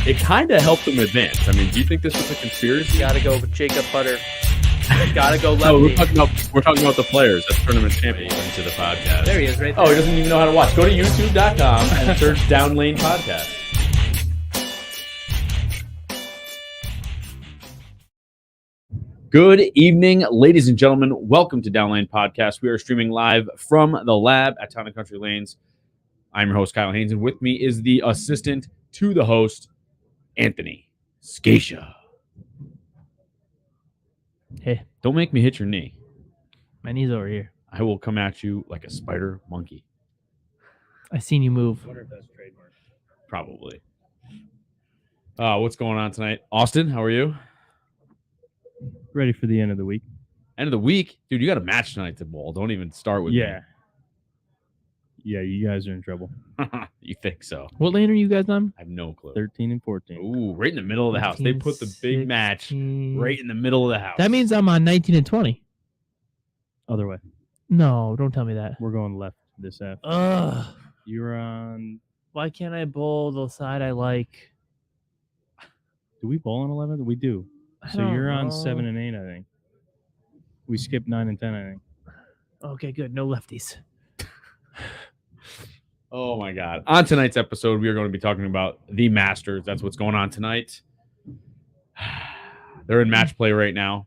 it kind of helped them advance. I mean, do you think this was a conspiracy? Gotta go with Jacob Butter. Gotta go lefty. No, we're talking about the players. That's tournament champion to the podcast. There he is, right there. Oh, he doesn't even know how to watch. Go to youtube.com and search Down Lane Podcast. Good evening, ladies and gentlemen. Welcome to Down Lane Podcast. We are streaming live from the lab at Town and Country Lanes. I'm your host, Kyle Haines, and with me is the assistant to the host, Anthony Scaccia. Hey, Don't make me hit your knee. my knee's over here. I will come at you like a spider monkey. I seen you move. I wonder if that's trademark. Probably. What's going on tonight? Austin, how are you? Ready for the end of the week. End of the week? Dude, you got a match tonight to bowl. Don't even start with Yeah, you guys are in trouble. me. You think so? What lane are you guys on? I have no clue. 13 and 14. Ooh, right in the middle of the house. They 15, put the big match 16. right in the middle of the house. That means I'm on 19 and 20. Other way. No, don't tell me that. We're going left this half. Ugh. You're on. Why can't I bowl the side I like? Do we bowl on 11? We do. I So don't you're on know. 7 and 8, I think. We skipped 9 and 10, I think. Okay, good. No lefties. Oh, my God. On tonight's episode, we are going to be talking about the Masters. That's what's going on tonight. They're in match play right now.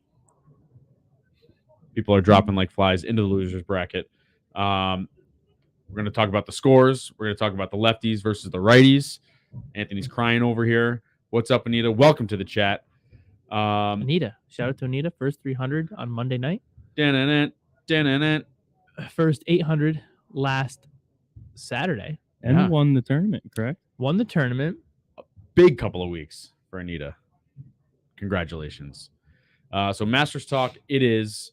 People are dropping like flies into the losers bracket. We're going to talk about the scores. We're going to talk about the lefties versus the righties. Anthony's crying over here. What's up, Anita? Welcome to the chat. Anita. Shout out to Anita. First 300 on Monday night. Da-na-na. First 800 last Saturday. And Yeah. won the tournament, correct? Won the tournament. Big couple of weeks for Anita. Congratulations. So Masters Talk, it is.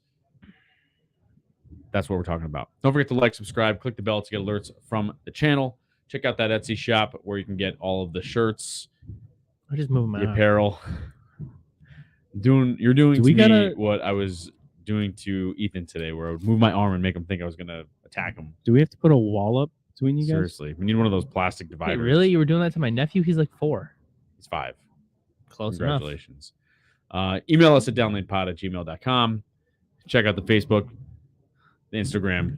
That's what we're talking about. Don't forget to like, subscribe, click the bell to get alerts from the channel. Check out that Etsy shop where you can get all of the shirts, I'm just moving my the arm. apparel. You're doing Do to we me gotta- what I was doing to Ethan today, where I would move my arm and make him think I was going to attack him. Do we have to put a wall up between you guys? Seriously, we need one of those plastic Wait, dividers. really? You were doing that to my nephew? He's like 4. He's 5. Close enough. Congratulations. Email us at downlanepod@gmail.com. Check out the Facebook, the Instagram,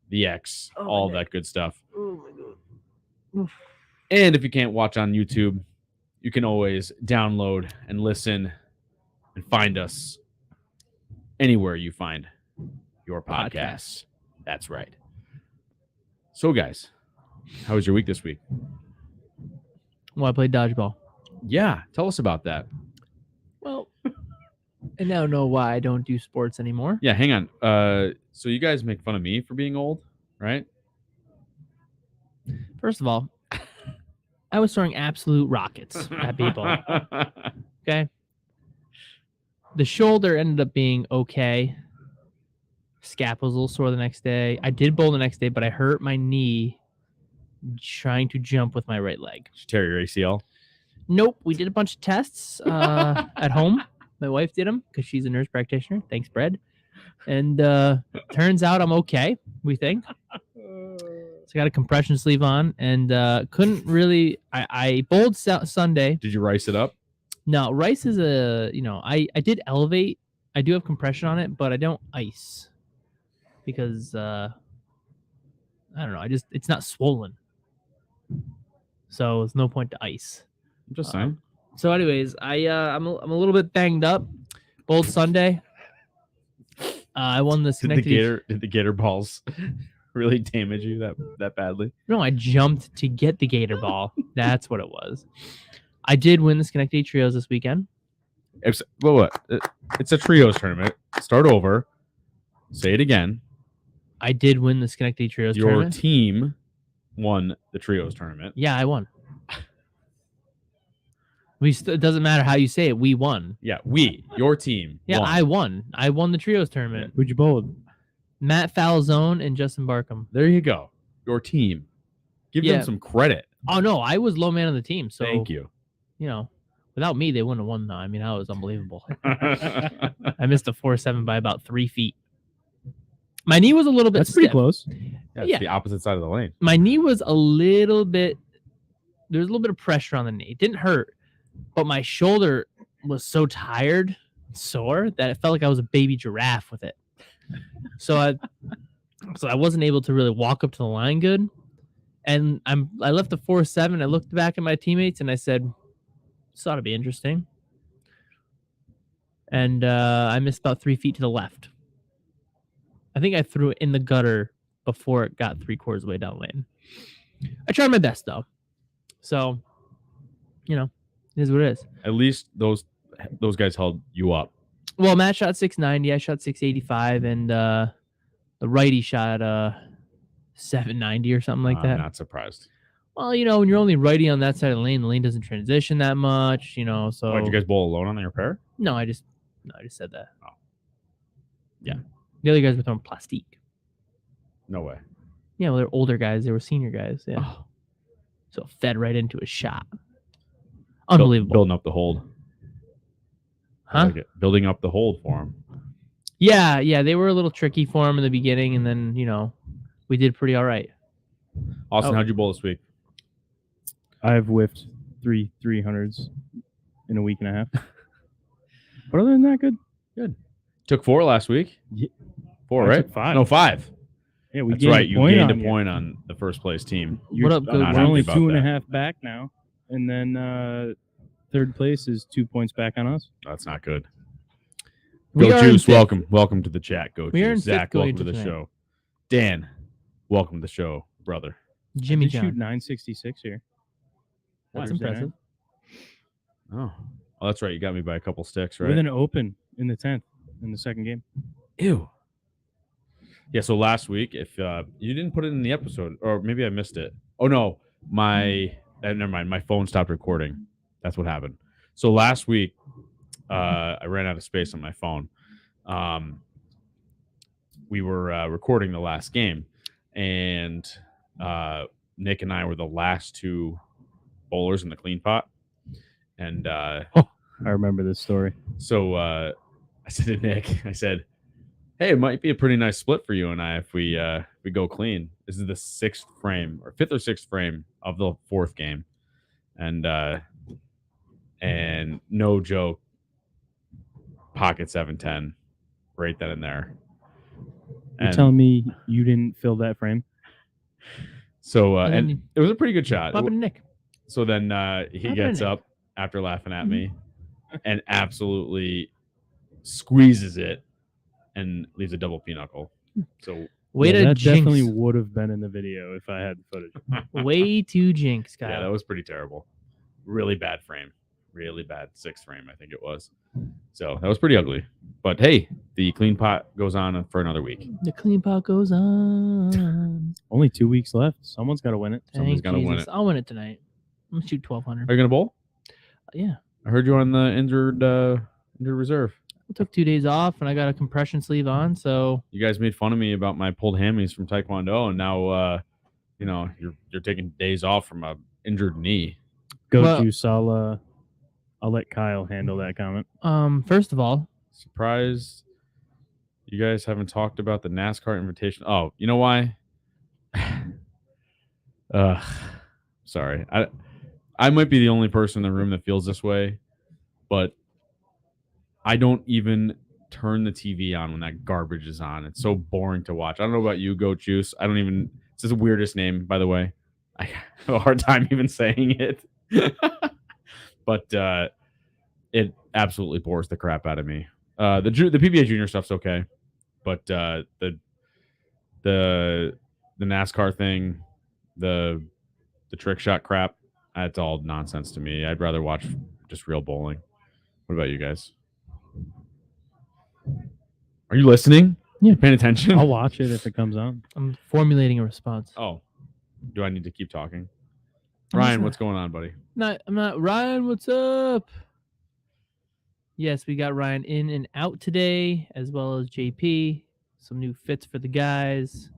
the X, Oh, my all neck. that good stuff. Oh my god. And if you can't watch on YouTube, you can always download and listen and find us anywhere you find your podcasts. That's right. So, guys, how was your week this week? Well, I played dodgeball. Yeah, tell us about that. Well, I now know why I don't do sports anymore. Yeah, hang on. So you guys make fun of me for being old, right? First of all, I was throwing absolute rockets at people. Okay. The shoulder ended up being okay. Scap was a little sore the next day. I did bowl the next day, but I hurt my knee trying to jump with my right leg. Did you tear your ACL? Nope. We did a bunch of tests at home. My wife did them because she's a nurse practitioner. Thanks, Brad. And turns out I'm okay, we think. So I got a compression sleeve on and couldn't really. I bowled Sunday. Did you rice it up? No, rice is I did elevate. I do have compression on it, but I don't ice because I don't know. It's not swollen, so there's no point to ice. I'm just saying. So, anyways, I'm a little bit banged up. Bowled Sunday. I won the Schenectady. Did the gator balls really damage you that badly? No, I jumped to get the gator ball. That's what it was. I did win the Schenectady Trios this weekend. What? It's a trios tournament. Start over. Say it again. I did win the Schenectady Trios Your tournament. team won the trios tournament. Yeah, I won. It doesn't matter how you say it. We won. Yeah, your team. Yeah, won. I won. I won the Trios tournament. Who'd you bowl with? Matt Falzone and Justin Barkham. There you go. Your team. Give Yeah. them some credit. Oh, no, I was low man on the team. So, Thank you. Without me, they wouldn't have won, though. I mean, that was unbelievable. I missed a 4-7 by about 3 feet. My knee was a little bit That's pretty stiff. close. That's Yeah. the opposite side of the lane. My knee was a little bit, there was a little bit of pressure on the knee. It didn't hurt, but my shoulder was so tired, sore, that it felt like I was a baby giraffe with it. So I wasn't able to really walk up to the line good. And I left the 4-7. I looked back at my teammates and I said, this ought to be interesting. And I missed about 3 feet to the left. I think I threw it in the gutter before it got 3/4 of the way down lane. I tried my best though. So, it is what it is. At least those guys held you up. Well, Matt shot 690. I shot 685, and the righty shot 790 or something like that. I'm not surprised. Well, when you're only righty on that side of the lane doesn't transition that much, so. Did you guys bowl alone on your pair? No, I just said that. Oh. Yeah. The other guys were throwing plastique. No way. Yeah, well, they're older guys. They were senior guys. Yeah. Oh. So it fed right into a shot. Unbelievable. Building up the hold. Huh? Like building up the hold for him. Yeah. They were a little tricky for him in the beginning, and then, we did pretty all right. Austin, how'd you bowl this week? I've whiffed 300s in a week and a half. But other than that, good. Took 4 last week. Yeah. 4, I right? took 5. No, 5. Yeah, we That's gained right. a You point gained on a you. point on the first place team. What up, We're Good? not only happy about 2.5 back now, and then third place is 2 points back on us. That's not good. We Go are in Juice, fifth. welcome to the chat. Go We are in Juice. fifth Zach, going welcome to the into tonight. show. Dan, welcome to the show, brother. Jimmy I did shoot John. 966 here. That's Thursday impressive. night. Oh, that's right. You got me by a couple sticks, right? With an open in the 10th in the second game. Ew. Yeah, so last week, if you didn't put it in the episode, or maybe I missed it. Oh, no. Never mind. My phone stopped recording. That's what happened. So last week, I ran out of space on my phone. We were recording the last game, and Nick and I were the last 2 bowlers in the clean pot. And I remember this story. so I said to Nick, I said, hey, it might be a pretty nice split for you and I if we go clean. This is the 6th frame or 5th or 6th frame of the 4th game. And no joke, pocket 710 right then and there. You're And telling me you didn't fill that frame? so And then and you- it was a pretty good shot. What happened to Nick? So then he Happened to gets Nick? up after laughing at me and absolutely squeezes it and leaves a double pinochle. So Way Yeah, to that jinx. definitely would have been in the video if I had the footage. Way to jinx, Kyle. yeah, that was pretty terrible. Really bad frame. Really bad 6th frame, I think it was. So that was pretty ugly. But hey, the clean pot goes on for another week. The clean pot goes on. Only 2 weeks left. Someone's got to win it. Someone's Thank gotta win Jesus. it. I'll win it tonight. I'm gonna shoot 1,200. Are you gonna bowl? Yeah. I heard you on the injured reserve. I took 2 days off and I got a compression sleeve on, so You guys made fun of me about my pulled hammies from Taekwondo, and now you're taking days off from a injured knee. Go Well- Juice. I'll let Kyle handle that comment. first of all, Surprised you guys haven't talked about the NASCAR invitation. Oh, you know why? Sorry. I might be the only person in the room that feels this way, but I don't even turn the TV on when that garbage is on. It's so boring to watch. I don't know about you, Goat Juice. It's the weirdest name, by the way. I have a hard time even saying it. But it absolutely bores the crap out of me. The PBA Junior stuff's okay, but the NASCAR thing, the trick shot crap, that's all nonsense to me. I'd rather watch just real bowling. What about you guys? Are you listening? Yeah. Paying attention? I'll watch it if it comes on. I'm formulating a response. Oh, do I need to keep talking? I'm Ryan, just what's going on, buddy? I'm not. Ryan, what's up? Yes, we got Ryan in and out today, as well as JP. Some new fits for the guys.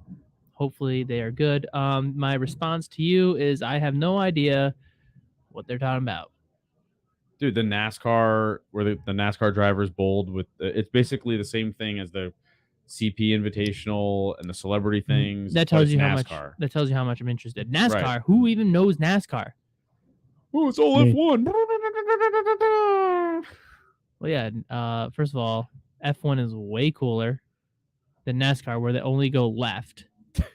Hopefully they are good. My response to you is I have no idea what they're talking about. Dude, the NASCAR, where the NASCAR drivers bowled with, it's basically the same thing as the CP Invitational and the celebrity things. That but tells it's you how much. NASCAR. That tells you how much I'm interested. NASCAR. Right. Who even knows NASCAR? Oh, it's all Me. F1. Well, yeah. First of all, F1 is way cooler than NASCAR, where they only go left.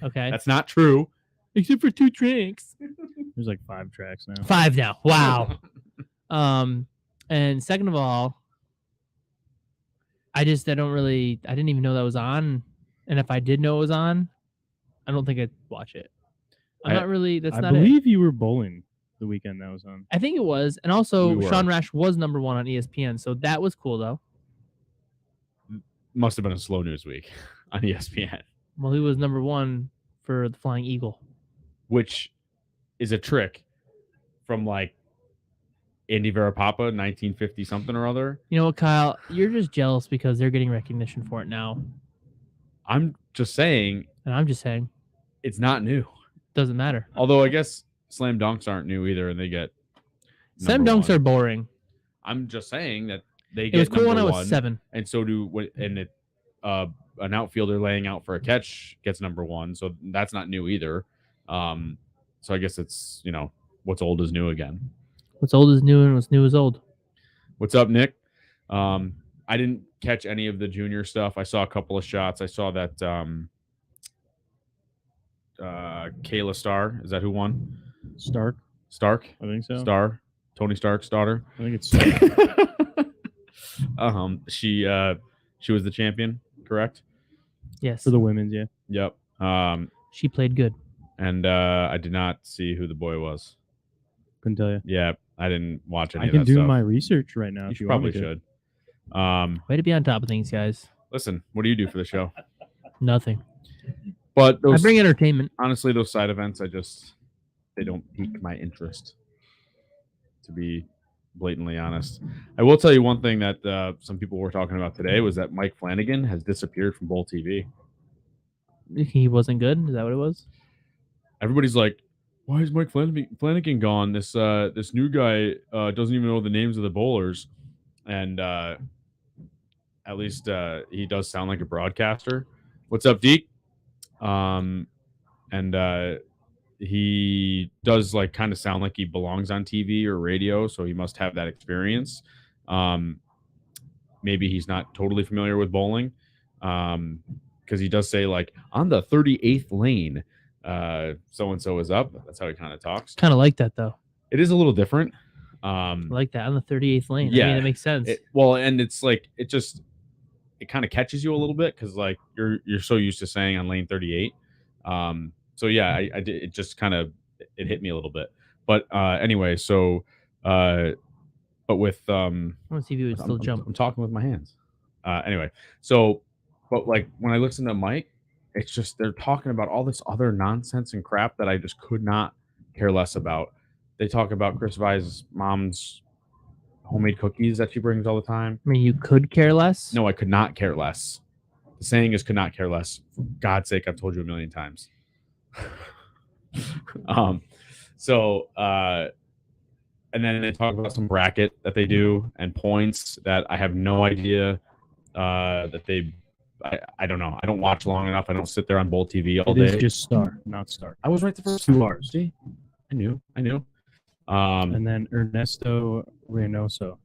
Okay, That's not true. except for 2 tracks. There's like 5 tracks now. 5 now. Wow. And second of all, I didn't even know that was on. And if I did know it was on, I don't think I'd watch it. I That's I not it. believe you were bowling the weekend that was on. I think it was. And also, We were. Sean Rash was number 1 on ESPN. So that was cool, though. Must have been a slow news week on ESPN, Well, he was number 1 for the Flying Eagle. which is a trick from like Andy Varapapa, 1950 something or other. You know what, Kyle? You're just jealous because they're getting recognition for it now. I'm just saying And I'm just saying, it's not new. doesn't matter. Although I guess slam dunks aren't new either, and they get Slam number dunks one. are boring. I'm just saying that they It get was cool when I number was one, 7. and so an outfielder laying out for a catch gets number 1, so that's not new either. So I guess it's what's old is new again. What's old is new and what's new is old. What's up, Nick? I didn't catch any of the junior stuff. I saw a couple of shots. I saw that Kayla Starr. Is that who won? Stark, Stark? I think so. Starr? Tony Stark's daughter? I think it's Stark. She was the champion, correct? Yes. For the women's, yeah. Yep. She played good. And I did not see who the boy was. Couldn't tell you. Yeah, I didn't watch any I of can that do stuff. my research right now. You if you want me probably to. should. Way to be on top of things, guys. Listen, what do you do for the show? Nothing. But I those, bring entertainment. honestly, those side events, they don't pique my interest, to be blatantly honest. I will tell you one thing that some people were talking about today was that Mike Flanagan has disappeared from Bowl TV. He wasn't good. Is that what it was? Everybody's like, why is Mike Flanagan gone? This new guy doesn't even know the names of the bowlers. And at least he does sound like a broadcaster. What's up, Deke? He does like kind of sound like he belongs on TV or radio, so he must have that experience. Maybe he's not totally familiar with bowling, because he does say like on the 38th lane, so and so is up. That's how he kind of talks. Kind of like that, though. It is a little different. I like that. On the 38th lane. Yeah. I mean, that makes sense. And it's like it kind of catches you a little bit because like you're so used to saying on lane 38. So yeah, I did. It just kind of it hit me a little bit. But anyway, so but with I want to see if he would still jump. I'm talking with my hands. Anyway, so but like when I listen to Mike, it's just they're talking about all this other nonsense and crap that I just could not care less about. They talk about Chris Vai's mom's homemade cookies that she brings all the time. I mean, you could care less. No, I could not care less. The saying is could not care less. For God's sake, I've told you a million times. And then they talk about some bracket that they do and points that I have no idea that they I don't know. I don't watch long enough. I don't sit there on Bowl TV all It is day. just Star, not Stark. I was right the first 2 time. R's. See? I knew. And then Ernesto Reynoso.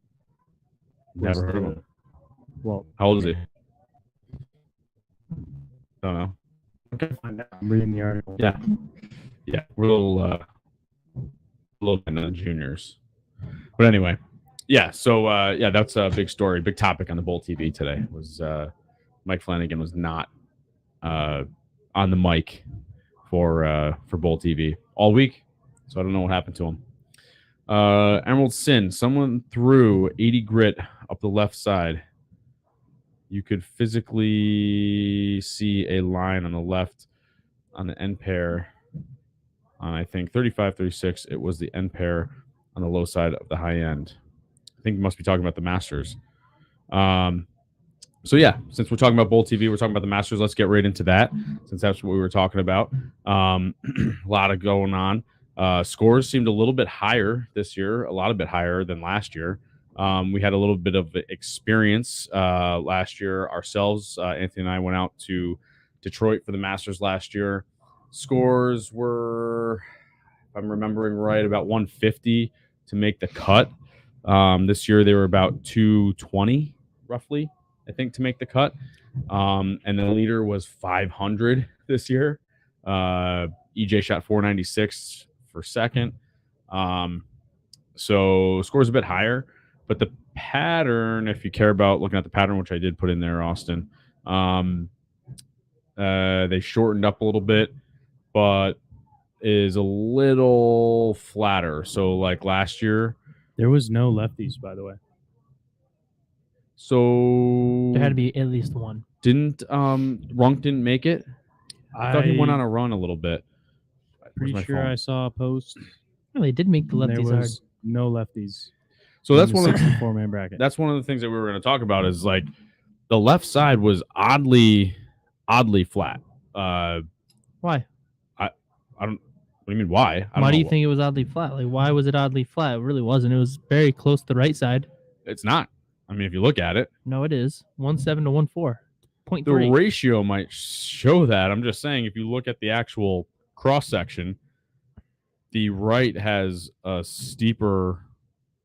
Never heard of him. Well, How old is he? Don't know. I'm reading the article. Yeah. We're a little bit on juniors. But anyway, yeah. So that's a big story, big topic on the Bowl TV today. Was Mike Flanagan was not on the mic for Bowl TV all week, so I don't know what happened to him. Emerald Sin, someone threw 80 grit up the left side. You could physically see a line on the left on the end pair. I think 35, 36. It was the end pair on the low side of the high end. I think we must be talking about the Masters. So yeah, since we're talking about Bowl TV, we're talking about the Masters. Let's get right into that, since that's what we were talking about. A lot of going on. Scores seemed a little bit higher this year, a lot bit higher than last year. We had a little bit of experience last year ourselves. Anthony and I went out to Detroit for the Masters last year. Scores were, if I'm remembering right, about 150 to make the cut. This year they were about 220 roughly, I think, to make the cut. And the leader was 500 this year. EJ shot 496 for second. So scores a bit higher, but the pattern, if you care about looking at the pattern, which I did put in there, Austin, they shortened up a little bit, but is a little flatter. So like last year, There was no lefties, by the way. so There had to be at least one. didn't Runk didn't make it? I thought he went on a run a little bit. Where's Pretty my sure phone? I saw a post. No, they did make the and there lefties hard. was no lefties. So that's in one the of the 64-man bracket. that's one of the things that we were going to talk about is like the left side was oddly flat. Why? I don't. What do you mean? Why? I don't Why do know. you think it was oddly flat? Like, why was it oddly flat? It really wasn't. It was very close to the right side. It's not? I mean, if you look at it, No, it is 1.7 to 1.4. the 0.3. ratio might show that. I'm just saying, if you look at the actual cross section, the right has a steeper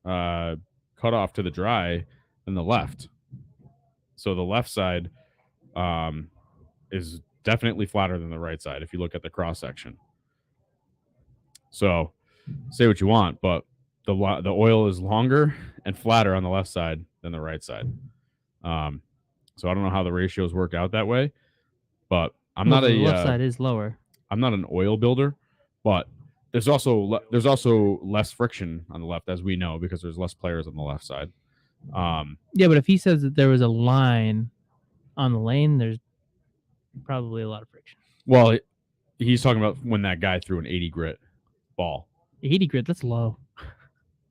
cutoff to the dry than the left. So the left side is definitely flatter than the right side if you look at the cross section. So say what you want, but the oil is longer and flatter on the left side than the right side. So I don't know how the ratios work out that way, but The left side is lower. I'm not an oil builder, but there's also less friction on the left, as we know, because there's less players on the left side. Yeah, but if he says that there was a line on the lane, there's probably a lot of friction. Well, he's talking about when that guy threw an 80 grit ball. 80 grit, that's low.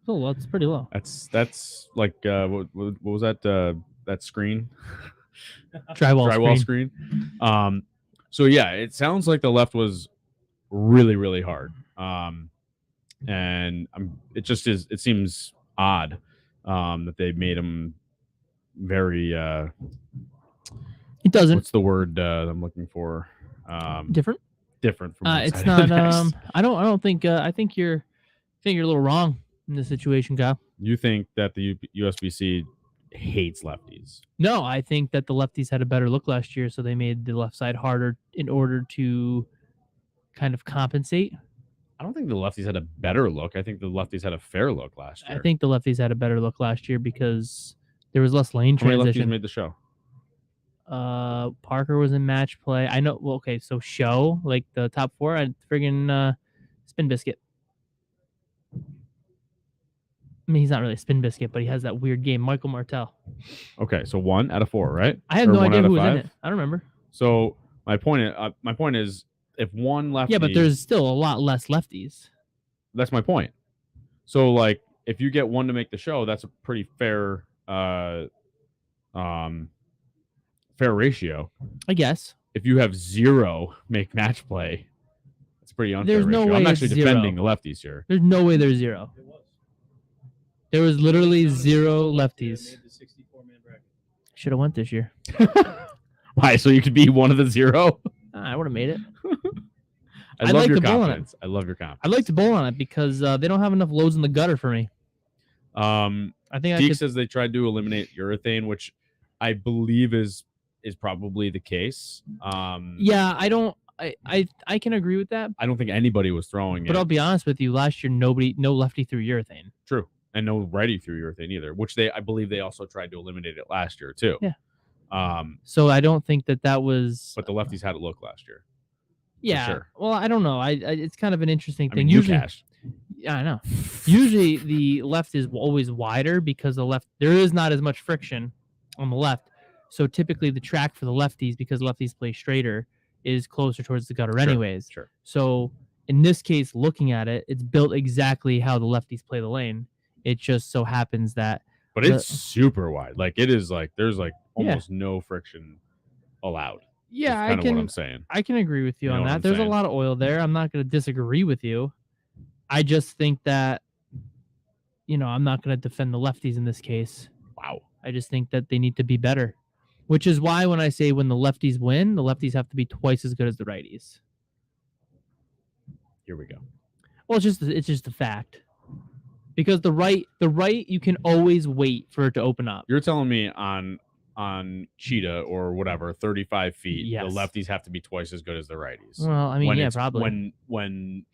It's pretty low. That's like what was that screen? Drywall screen. So yeah, it sounds like the left was really, really hard. And it seems odd that they made him very It doesn't. what's the word I'm looking for? Different. Different from one It's side to the not. next. I don't think. I think you're a little wrong in this situation, Kyle. You think that the USBC hates lefties? No, I think that the lefties had a better look last year, so they made the left side harder in order to kind of compensate. I don't think the lefties had a better look. I think the lefties had a fair look last year. I think the lefties had a better look last year because there was less lane How many lefties transition. made the show? Parker was in match play. I know. Well, okay, so show like the top four. I friggin' Spin Biscuit. I mean, he's not really a Spin Biscuit, but he has that weird game. Michael Martell. Okay, so 1 out of 4, right? I have Or no 1 idea out of who was in 5? it. I don't remember. So my point is, if one lefty, Yeah, but there's still a lot less lefties. that's my point. So like, if you get one to make the show, that's a pretty fair ratio. I guess. If you have 0 make match play, it's pretty unfair. There's no ratio. way I'm it's actually 0. defending the lefties here. There's no way there's 0. There was literally 0 lefties. Should have went this year. Why? So you could be one of the 0? I would have made it. I I'd love like your to bowl on it. confidence. I love your confidence. I'd like to bowl on it because they don't have enough loads in the gutter for me. I think I Deke could. says they tried to eliminate urethane, which I believe is probably the case. Yeah, I don't. I can agree with that. I don't think anybody was throwing But it. I'll be honest with you. Last year, no lefty threw urethane. True. And no righty through urethane either, which I believe they also tried to eliminate it last year too. Yeah. So I don't think that was. But the lefties had it look last year. Yeah. sure. Well, I don't know. It's kind of an interesting I thing. mean, you Usually, cashed. yeah, I know. Usually the left is always wider because there is not as much friction on the left. So typically the track for the lefties, because lefties play straighter, is closer towards the gutter anyways. Sure. So in this case, looking at it, it's built exactly how the lefties play the lane. It just so happens that. But it's super wide. Like it is like there's like almost no friction allowed. Yeah, That's kind of what I'm saying. I can agree with you You know on what that. I'm There's saying? a lot of oil there. I'm not going to disagree with you. I just think that, I'm not going to defend the lefties in this case. Wow. I just think that they need to be better, which is why when I say when the lefties win, the lefties have to be twice as good as the righties. Here we go. Well, it's just a fact, because the right you can always wait for it to open up. You're telling me on cheetah or whatever 35 feet, Yes. the lefties have to be twice as good as the righties. Well, I mean, when yeah, it's- probably. when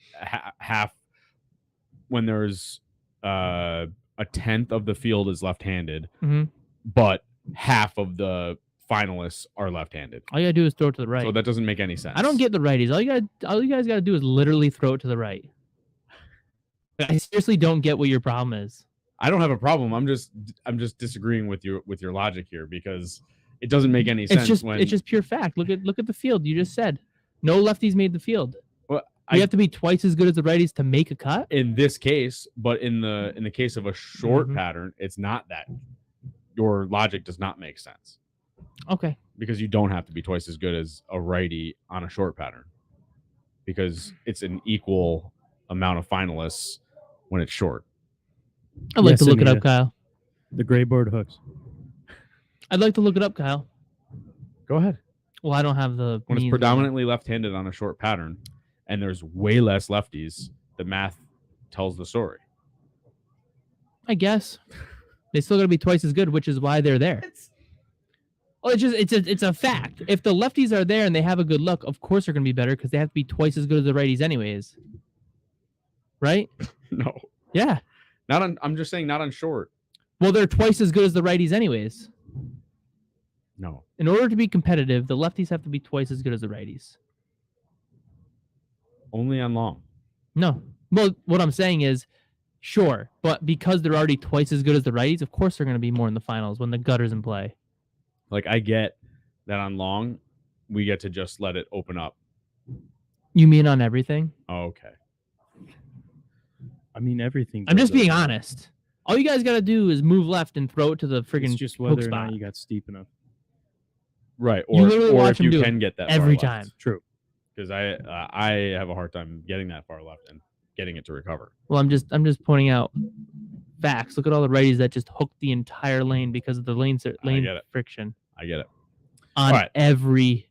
when there's a tenth of the field is left-handed, Mhm. but half of the finalists are left-handed. All you gotta do is throw it to the right. So that doesn't make any sense. I don't get the righties. All you guys gotta do is literally throw it to the right. I seriously don't get what your problem is. I don't have a problem. I'm just disagreeing with your logic here because it doesn't make any sense. It's just pure fact. Look at the field. You just said no lefties made the field. Well, You have to be twice as good as the righties to make a cut. in this case, but in the case of a short Mhm. pattern, it's not that. Your logic does not make sense Okay. because you don't have to be twice as good as a righty on a short pattern because it's an equal amount of finalists when it's short. I'd like Yes, to look it Anita. up, Kyle. The gray board hooks. I'd like to look it up, Kyle. Go ahead. Well, I don't have the When it's means right predominantly left-handed on a short pattern and there's way less lefties, the math tells the story. now. I guess they still gotta be twice as good, which is why they're there. It's a fact. If the lefties are there and they have a good look, of course they're gonna be better because they have to be twice as good as the righties, anyways. Right? No. Yeah. Not on I'm just saying not on short. Well, they're twice as good as the righties, anyways. No. In order to be competitive, the lefties have to be twice as good as the righties. Only on long. No. Well, what I'm saying is, sure, but because they're already twice as good as the righties, of course they're going to be more in the finals when the gutter's in play. Like I get that on long, we get to just let it open up. You mean on everything? Oh, okay. I mean, everything. I'm does just being open up. honest. All you guys got to do is move left and throw it to the friggin' It's just hook whether or spot. not you got steep enough. Right. You Or literally or watch if him you do can it get that every far left. time. True. Because I have a hard time getting that far left and getting it to recover. Well, I'm just pointing out facts. Look at all the righties that just hooked the entire lane because of the lane get it. friction I get it. on All right. every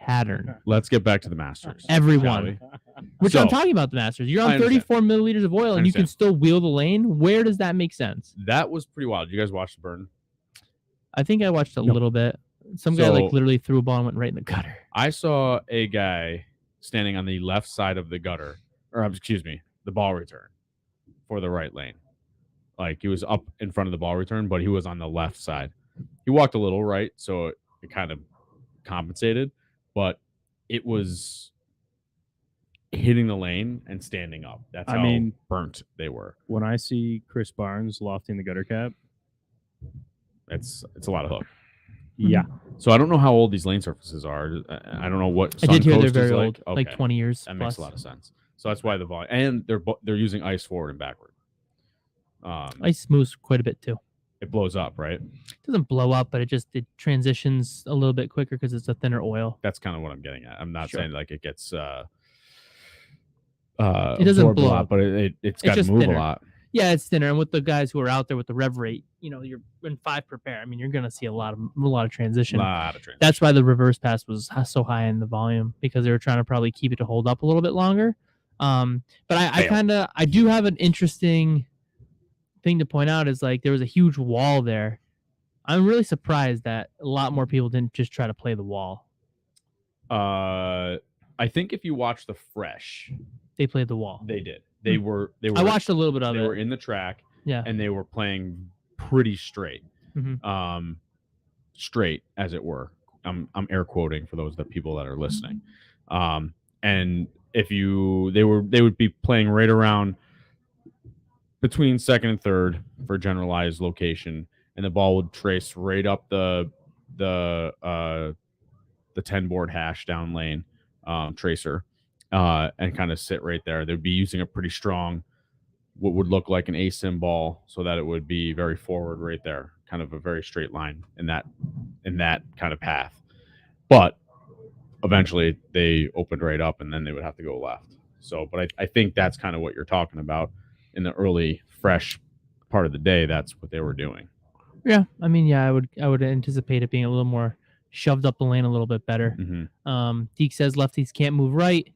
pattern. Let's get back to the Masters. Everyone. shall we? Which So, I'm talking about the Masters. You're I on understand. 34 milliliters of oil and you can understand. still wheel the lane. Where does that make sense? That was pretty wild. You guys watched the Buren? I think I watched a No. little bit. Some guy like So- literally threw a ball and went right in the gutter. I saw a guy standing on the left side of the gutter, or excuse me, the ball return for the right lane. Like he was up in front of the ball return, but he was on the left side. He walked a little right, so it kind of compensated, but it was hitting the lane and standing up. That's I how mean- burnt they were. When I see Chris Barnes lofting the gutter cap, It's a lot of hook. yeah, So I don't know how old these lane surfaces are. I don't know what I did hear they're Suncoast is very like. old, like Okay. 20 years That plus. makes a lot of sense. So that's why the volume, and they're using ice forward and backward. Ice moves quite a bit too. It blows up, right? It doesn't blow up, but it transitions a little bit quicker because it's a thinner oil. That's kind of what I'm getting at. I'm not Sure. saying like it gets doesn't absorbed a blow lot, up. but it's got to just move thinner. a lot. Yeah, it's thinner. And with the guys who are out there with the rev rate, you're in 5 per pair. I mean, you're going to see a lot of transition. Lot of transition. That's why the reverse pass was so high in the volume because they were trying to probably keep it to hold up a little bit longer. But I do have an interesting thing to point out is like there was a huge wall there. I'm really surprised that a lot more people didn't just try to play the wall. I think if you watch the fresh, They played the wall. they did. They were. I watched a little bit of They it. were in the track, Yeah. and they were playing pretty straight. Mhm. Straight as it were. I'm air quoting for those people that are listening. And if they would be playing right around between second and third for generalized location, and the ball would trace right up the 10 board hash down lane tracer and kind of sit right there. They'd be using a pretty strong, what would look like an ASIM ball, so that it would be very forward right there, kind of a very straight line in that kind of path. But eventually they opened right up and then they would have to go left. So, but I think that's kind of what you're talking about in the early fresh part of the day. That's what they were doing. Yeah. I mean, yeah, I would anticipate it being a little more shoved up the lane a little bit better. Mm-hmm. Deke says lefties can't move right.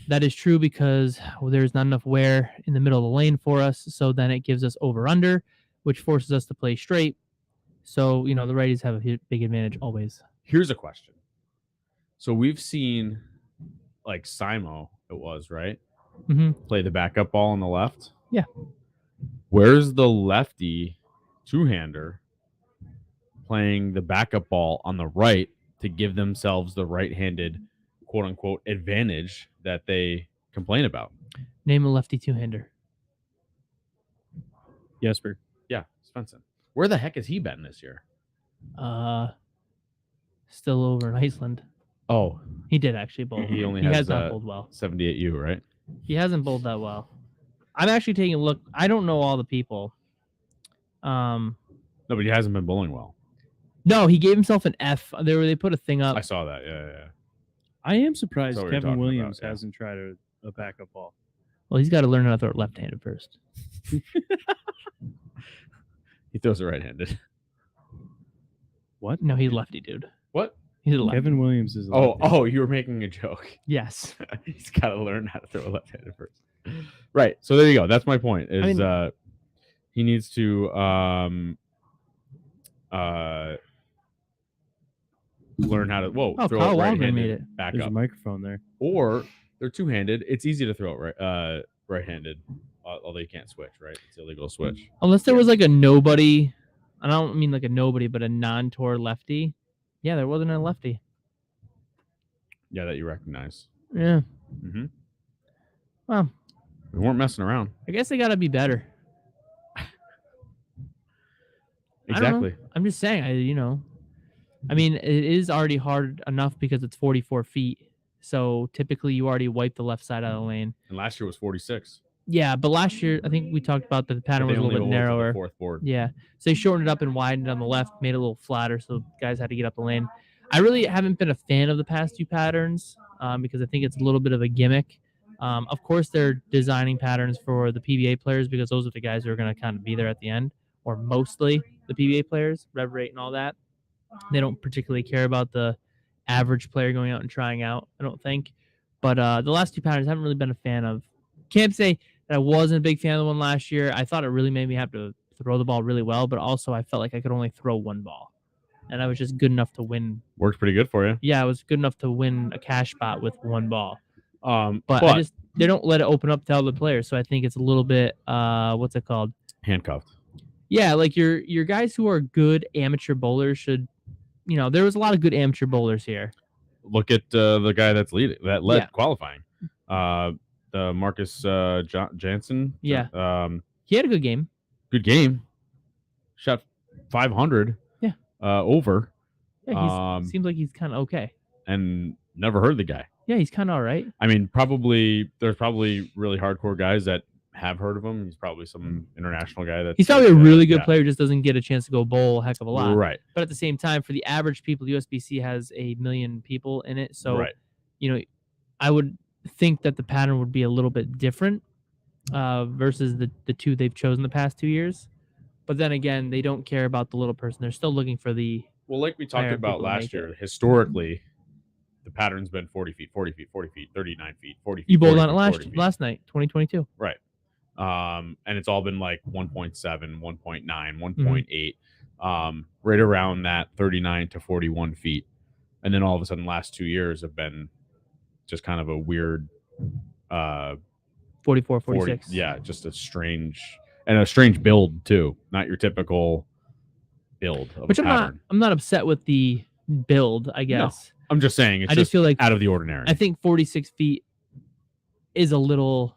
That is true because there's not enough wear in the middle of the lane for us. So then it gives us over-under, which forces us to play straight. So, the righties have a big advantage always. Here's a question. So we've seen, like Simo, it was, right? Mm-hmm. Play the backup ball on the left. Yeah. Where's the lefty two-hander playing the backup ball on the right to give themselves the right-handed, quote-unquote, advantage that they complain about? Name a lefty two-hander. Jesper. Yeah, Svensson. Where the heck has he been this year? Still over in Iceland. Oh, He did actually bowl. he only He has has not bowled well. 78U, right? He hasn't bowled that well. I'm actually taking a look. I don't know all the people. No, but he hasn't been bowling well. No, he gave himself an F. They put a thing up. I saw that. Yeah. I am surprised That's what we're Kevin talking Williams about, yeah. hasn't tried a backup ball. Well, he's got to learn how to throw it left-handed first. He throws it right-handed. What? No, he's lefty, dude. What? He's a lefty. Kevin Williams is. Oh, you were making a joke. Yes. He's got to learn how to throw left-handed first. Right. So there you go. That's my point. Is he needs to learn how to throw Kyle it Walgren right-handed made it. back There's up, a microphone there. or they're two-handed. It's easy to throw it right-handed, although you can't switch. Right? It's illegal to switch. Unless there was like a nobody. I don't mean like a nobody, but a non-tour lefty. Yeah, there wasn't a lefty. Yeah, that you recognize. Yeah. Mm-hmm. Well, We weren't messing around. I guess they got to be better. I don't know. Exactly. I'm just saying, I mean, it is already hard enough because it's 44 feet. So typically you already wipe the left side out of the lane. And last year was 46. Yeah, but last year, I think we talked about that the pattern was a little bit narrower. The fourth board. Yeah. So they shortened it up and widened it on the left, made it a little flatter, so guys had to get up the lane. I really haven't been a fan of the past two patterns because I think it's a little bit of a gimmick. Of course, they're designing patterns for the PBA players because those are the guys who are going to kind of be there at the end, or mostly the PBA players, rev rate and all that. They don't particularly care about the average player going out and trying out, I don't think. But the last two patterns I haven't really been a fan of. Can't say that I wasn't a big fan of the one last year. I thought it really made me have to throw the ball really well, but also I felt like I could only throw one ball. And I was just good enough to win. Worked pretty good for you. Yeah, I was good enough to win a cash spot with one ball. But They don't let it open up to other players. So I think it's a little bit, what's it called? Handcuffed. Yeah, like your guys who are good amateur bowlers should, there was a lot of good amateur bowlers here. Look at the guy that led qualifying. The Marcus Jansen. Yeah. He had a good game. Good game. Shot 500. Yeah. Over. Yeah, seems like he's kind of okay. And never heard the guy. Yeah, he's kind of all right. I mean, there's probably really hardcore guys that have heard of him. He's probably some international guy that he's probably a really good player, just doesn't get a chance to go bowl a heck of a lot. Right. But at the same time, for the average people, USBC has 1 million people in it. So, I would think that the pattern would be a little bit different versus the two they've chosen the past 2 years. But then again, they don't care about the little person. They're still looking for the. Well, like we talked about last year, historically, the pattern's been 40 feet, 40 feet, 40 feet, 39 feet, 40 feet. You bowled on it last 40 night, 2022. Right. And it's all been like 1.7, 1.9, 1.8, right around that 39 to 41 feet. And then all of a sudden, last 2 years have been just kind of a weird 44, 46. Yeah, just a strange build too. Not your typical build of Which a pattern. I'm not upset with the build, I guess. No, I'm just saying I just feel like out of the ordinary. I think 46 feet is a little.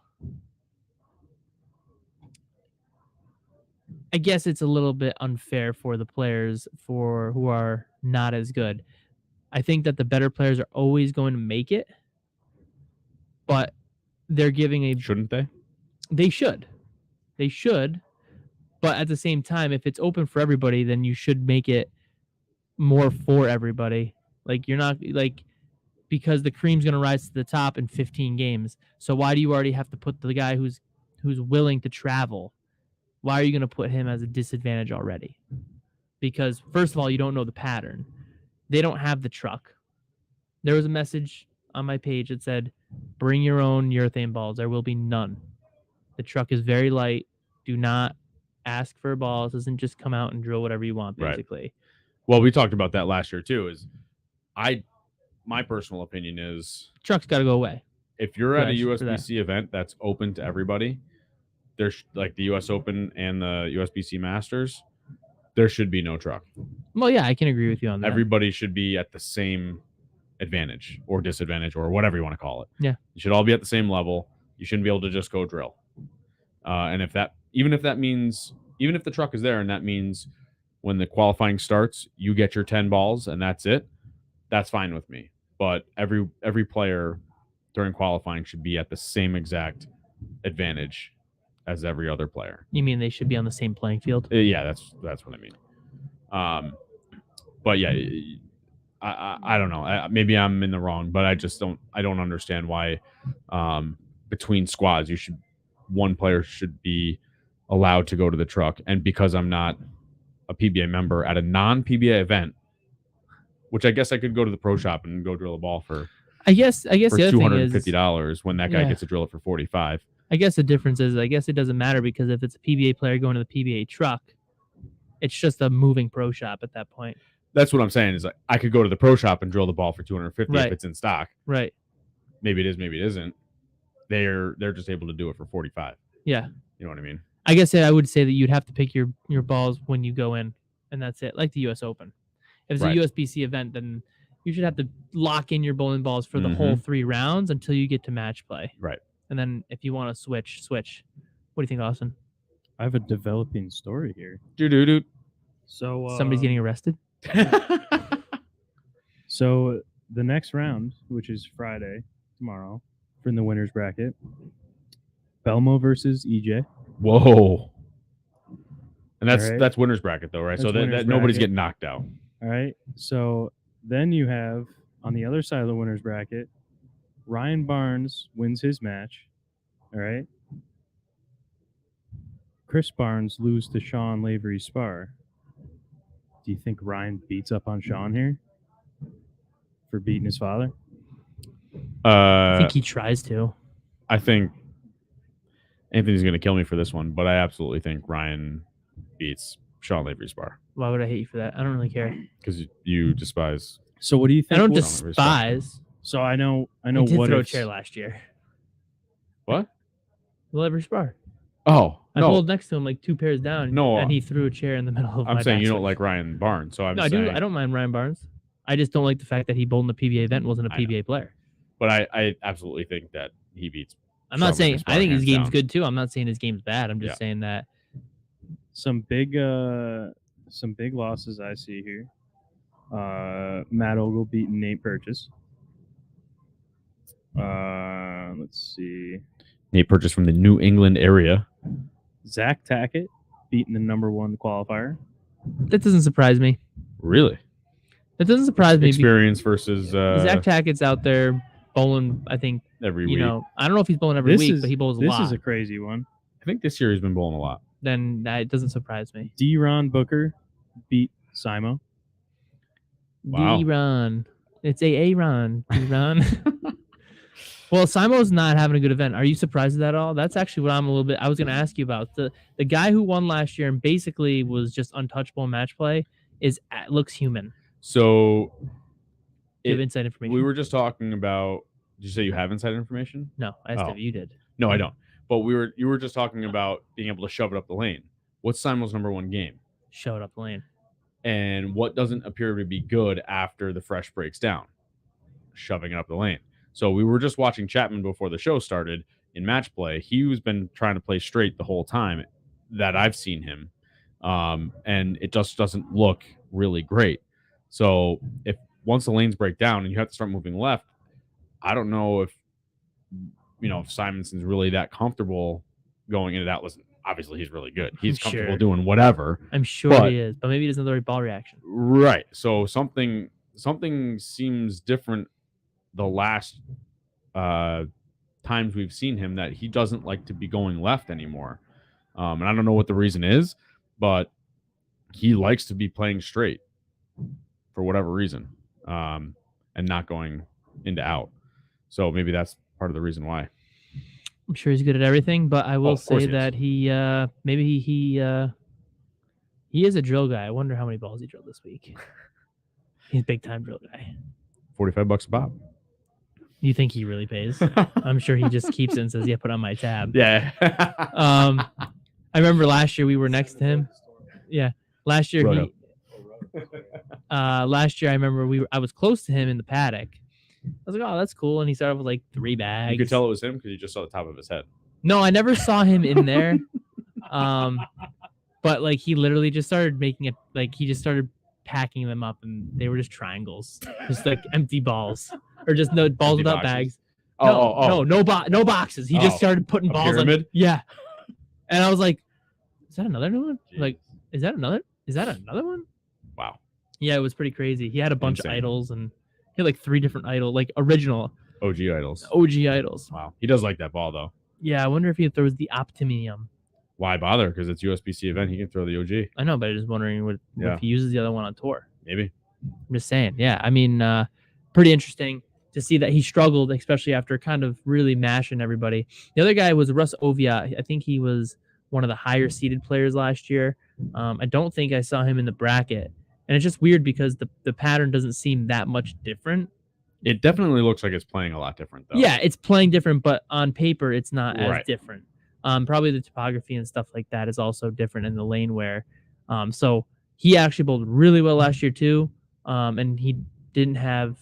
I guess it's a little bit unfair for the players who are not as good. I think that the better players are always going to make it, but they're giving Shouldn't they? They should. They should. But at the same time, if it's open for everybody, then you should make it more for everybody. Like you're not because the cream's going to rise to the top in 15 games. So why do you already have to put the guy who's willing to travel? Why are you going to put him as a disadvantage already? Because first of all, you don't know the pattern. They don't have the truck. There was a message on my page that said, "Bring your own urethane balls. There will be none. The truck is very light. Do not ask for balls. Doesn't just come out and drill whatever you want, Right. basically." Well, we talked about that last year too. My personal opinion is Truck's got to go away. if you're at a For that. USBC event that's open to everybody, there's like the US Open and the USBC Masters, there should be no truck. Well, yeah, I can agree with you on that. Everybody should be at the same advantage or disadvantage or whatever you want to call it. Yeah. You should all be at the same level. You shouldn't be able to just go drill. And even if the truck is there and that means when the qualifying starts, you get your 10 balls and that's it, that's fine with me. But every player during qualifying should be at the same exact advantage as every other player. You mean they should be on the same playing field? Yeah, that's what I mean. But yeah, I don't know. Maybe I'm in the wrong, but I don't understand why between squads one player should be allowed to go to the truck, and because I'm not a PBA member at a non-PBA event, which I guess I could go to the pro shop and go drill a ball for I guess the other thing is $250 when that guy Yeah. gets to drill it for $45. I guess the difference is I guess it doesn't matter because if it's a PBA player going to the PBA truck, it's just a moving pro shop at that point. That's what I'm saying is like I could go to the pro shop and drill the ball for $250 Right. if it's in stock. Right. Maybe it is, maybe it isn't. They're just able to do it for $45. Yeah. You know what I mean? I guess I would say that you'd have to pick your balls when you go in, and that's it. Like the US Open. If it's Right. a USBC event, then you should have to lock in your bowling balls for the whole 3 rounds until you get to match play. Right. And then if you want to switch. What do you think, Austin? I have a developing story here. Do. So Somebody's getting arrested? So the next round, which is Friday, tomorrow, for in the winners bracket, Belmo versus EJ. Whoa. And All right. that's winner's bracket though, right? So That's that winner's nobody's bracket. getting knocked out. All right. So then you have on the other side of the winners bracket, Ryan Barnes wins his match. All right. Chris Barnes loses to Sean Lavery Spar. Do you think Ryan beats up on Sean here for beating his father? I think he tries to. I think Anthony's going to kill me for this one, but I absolutely think Ryan beats Sean Lavery's bar Why would I hate you for that? I don't really care. because you despise. So what do you think? I don't what- despise. So I know I did what throw a ifs. chair last year. What? The Lavery Spar. Oh, I no. bowled next to him like 2 pairs down. No, and he threw a chair in the middle of my I'm saying you don't backswing. like Ryan Barnes, so I'm No, I saying, do. I don't mind Ryan Barnes. I just don't like the fact that he bowled in the PBA event and wasn't a I know. PBA player. But I absolutely think that he beats. I'm not Sean saying Lavery I think Spar his game's hands down. good too. I'm not saying his game's bad. I'm just Yeah. saying that Some big losses I see here. Matt Ogle beating Nate Purchase. Let's see. Nate Purchase from the New England area. Zach Tackett beating the number 1 qualifier. that doesn't surprise me. Really? That doesn't surprise me. Experience versus Zach Tackett's out there bowling. I think every you week. know. I don't know if he's bowling every week, but he bowls a This lot. is a crazy one. I think this year he's been bowling a lot. Then that doesn't surprise me. D-Ron Booker beat Simo. Wow. D-Ron. It's Ron. D-Ron. Well, Simo's not having a good event. Are you surprised at that at all? That's actually what I'm a little bit. I was going to ask you about the guy who won last year and basically was just untouchable in match play. Looks human. So You have inside information. we were just talking about. Did you say you have inside information? No, I asked Oh. if you did. No, I don't. But you were just talking about being able to shove it up the lane. What's Simo's number 1 game? Showed up lane. And what doesn't appear to be good after the fresh breaks down? Shoving it up the lane. So we were just watching Chapman before the show started in match play. He's been trying to play straight the whole time that I've seen him. And it just doesn't look really great. So if once the lanes break down and you have to start moving left, I don't know if Simonson's really that comfortable going into that. Listen, obviously he's really good. He's comfortable Sure. doing whatever. I'm sure But- he is, but maybe he doesn't have the right ball reaction. Right. So something seems different the last times we've seen him, that he doesn't like to be going left anymore. And I don't know what the reason is, but he likes to be playing straight for whatever reason, and not going into out. So maybe that's part of the reason why. I'm sure he's good at everything, but I will of course say he is. that he is a drill guy. I wonder how many balls he drilled this week. He's a big time drill guy. $45 a pop. You think he really pays? I'm sure he just keeps it and says, "Yeah, put on my tab." Yeah. I remember last year we were next to him. Yeah, last year Roto. last year I remember I was close to him in the paddock. I was like, "Oh, that's cool," and he started with like 3 bags. You could tell it was him because you just saw the top of his head. No, I never saw him in there. But like he literally just started making it like he just started packing them up and they were just triangles, just like empty balls or just no balls Empty without boxes? bags. No boxes. He just started putting A balls pyramid? on. Yeah. And I was like, is that another new one? Jeez. Like, is that another one? Wow. Yeah, it was pretty crazy. He had a bunch Insane. of idols and he had like 3 different idols, like original OG idols. OG idols. Wow. He does like that ball though. Yeah, I wonder if he throws the Optimium. Why bother? Because it's USBC event. He can throw the OG. I know, but I'm just wondering Yeah. if he uses the other one on tour. Maybe. I'm just saying. Yeah, I mean, pretty interesting to see that he struggled, especially after kind of really mashing everybody. The other guy was Russ Ovia. I think he was one of the higher seeded players last year. I don't think I saw him in the bracket. And it's just weird because the pattern doesn't seem that much different. It definitely looks like it's playing a lot different though. Yeah, it's playing different, but on paper, it's not as Right. different. Probably the topography and stuff like that is also different in the lane wear. So he actually bowled really well last year too. And he didn't have,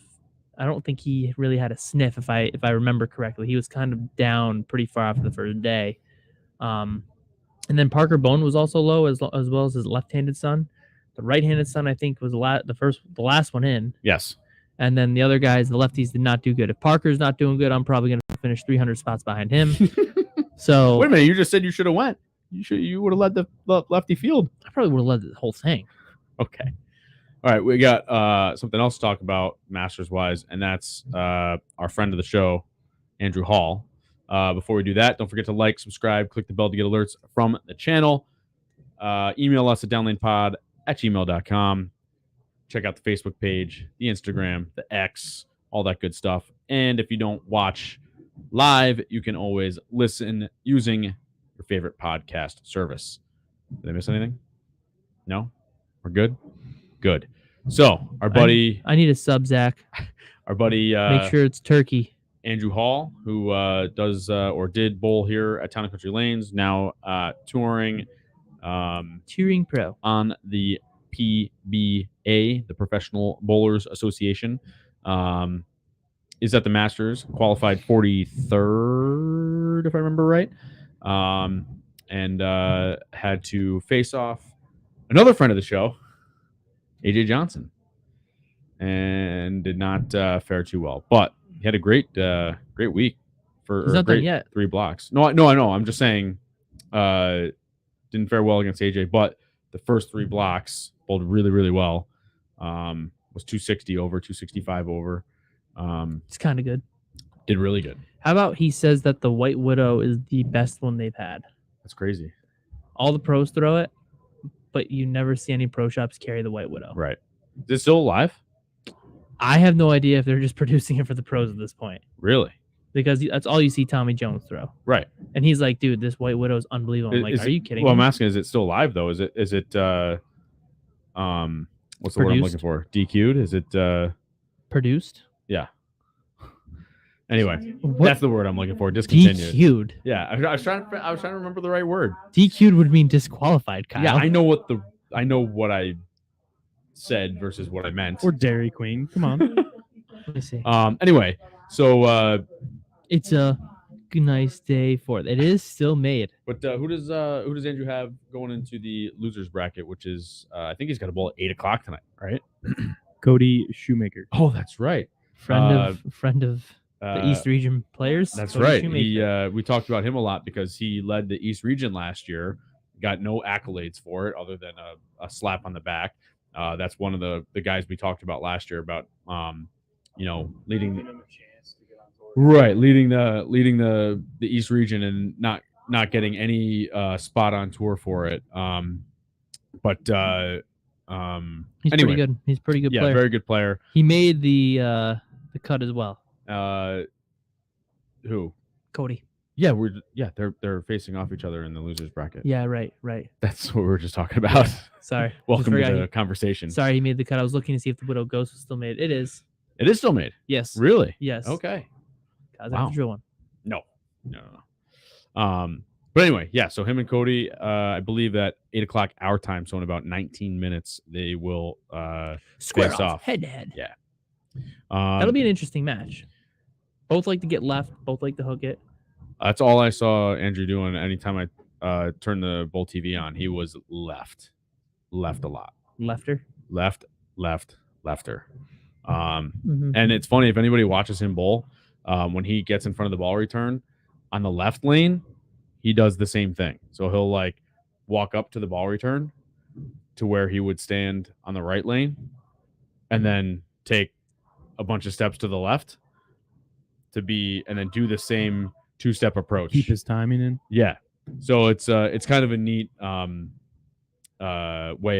I don't think he really had a sniff if I remember correctly. He was kind of down pretty far after the first day. And then Parker Bone was also low as well as his left-handed son. The right-handed son, I think, was the last one in. Yes. And then the other guys, the lefties, did not do good. If Parker's not doing good, I'm probably going to finish 300 spots behind him. So Wait a minute. You just said you should have went. You would have led the lefty field. I probably would have led the whole thing. Okay. All right. We got something else to talk about Masters wise, and that's our friend of the show, Andrew Hall. Before we do that, don't forget to like, subscribe, click the bell to get alerts from the channel. Email us at downlanepod@gmail.com. Check out the Facebook page, the Instagram, the X, all that good stuff. And if you don't watch live, you can always listen using your favorite podcast service. Did I miss anything? No? We're good? Good. So, our buddy, I need a sub, Zach. Make sure it's turkey. Andrew Hall, who does or did bowl here at Town and Country Lanes, now touring Touring Pro. on the PBA, the Professional Bowlers Association. Is at the Masters, qualified 43rd, if I remember right, and had to face off another friend of the show, AJ Johnson, and did not fare too well. But he had a great week He's not done yet. 3 blocks. No, I know. I'm just saying, didn't fare well against AJ, but the first 3 blocks bowled really, really well. Was 260 over, 265 over. It's kind of good. Did really good. How about he says that the White Widow is the best one they've had? That's crazy. All the pros throw it, but you never see any pro shops carry the White Widow. Right. Is it still alive? I have no idea if they're just producing it for the pros at this point, Really? because that's all you see Tommy Jones throw. Right. And he's like, dude, this White Widow is unbelievable. I'm like, are you kidding Well, me? I'm asking, is it still alive though? Is it what's the word I'm Produced? looking for? DQ'd? Is it Produced? yeah. Anyway, What? that's the word I'm looking for. Discontinued. DQ'd. Yeah, I was trying to remember the right word. DQ'd would mean disqualified, Kyle. Yeah, I know what I said versus what I meant. Or Dairy Queen. Come on. Let me see. Anyway, so It's a nice day for it. It is still made. but who does Andrew have going into the losers bracket, which is I think he's got a bowl at 8:00 tonight, right? Cody Shoemaker. Oh, that's right. Friend of the East Region players. That's Cody right. Shoemaker. We talked about him a lot because he led the East Region last year. Got no accolades for it other than a slap on the back. That's one of the guys we talked about last year about leading the East Region and not getting any spot on tour for it. But He's anyway, pretty good. He's a pretty good yeah, player. very good player. He made the cut as well. Who? Cody. Yeah, they're facing off each other in the losers bracket. Yeah, right. That's what we were just talking about. Sorry. Welcome to forgot the conversation. Sorry, he made the cut. I was looking to see if the Widow Ghost was still made. It is. It is still made. Yes. Really? Yes. Okay. I Wow. have to drill one. No. But anyway, yeah. So him and Cody, I believe at 8 o'clock our time, so in about 19 minutes, they will Square face off. off. Head to head. Yeah. That'll be an interesting match. Both like to get left. Both like to hook it. That's all I saw Andrew doing. Anytime I turned the Bull TV on, he was left a lot. Lefter. Lefter. Mm-hmm. And it's funny if anybody watches him bowl, when he gets in front of the ball return on the left lane, he does the same thing. So he'll like walk up to the ball return to where he would stand on the right lane, and then take a bunch of steps to the left and then do the same 2-step approach. Keep his timing in. Yeah. So it's kind of a neat way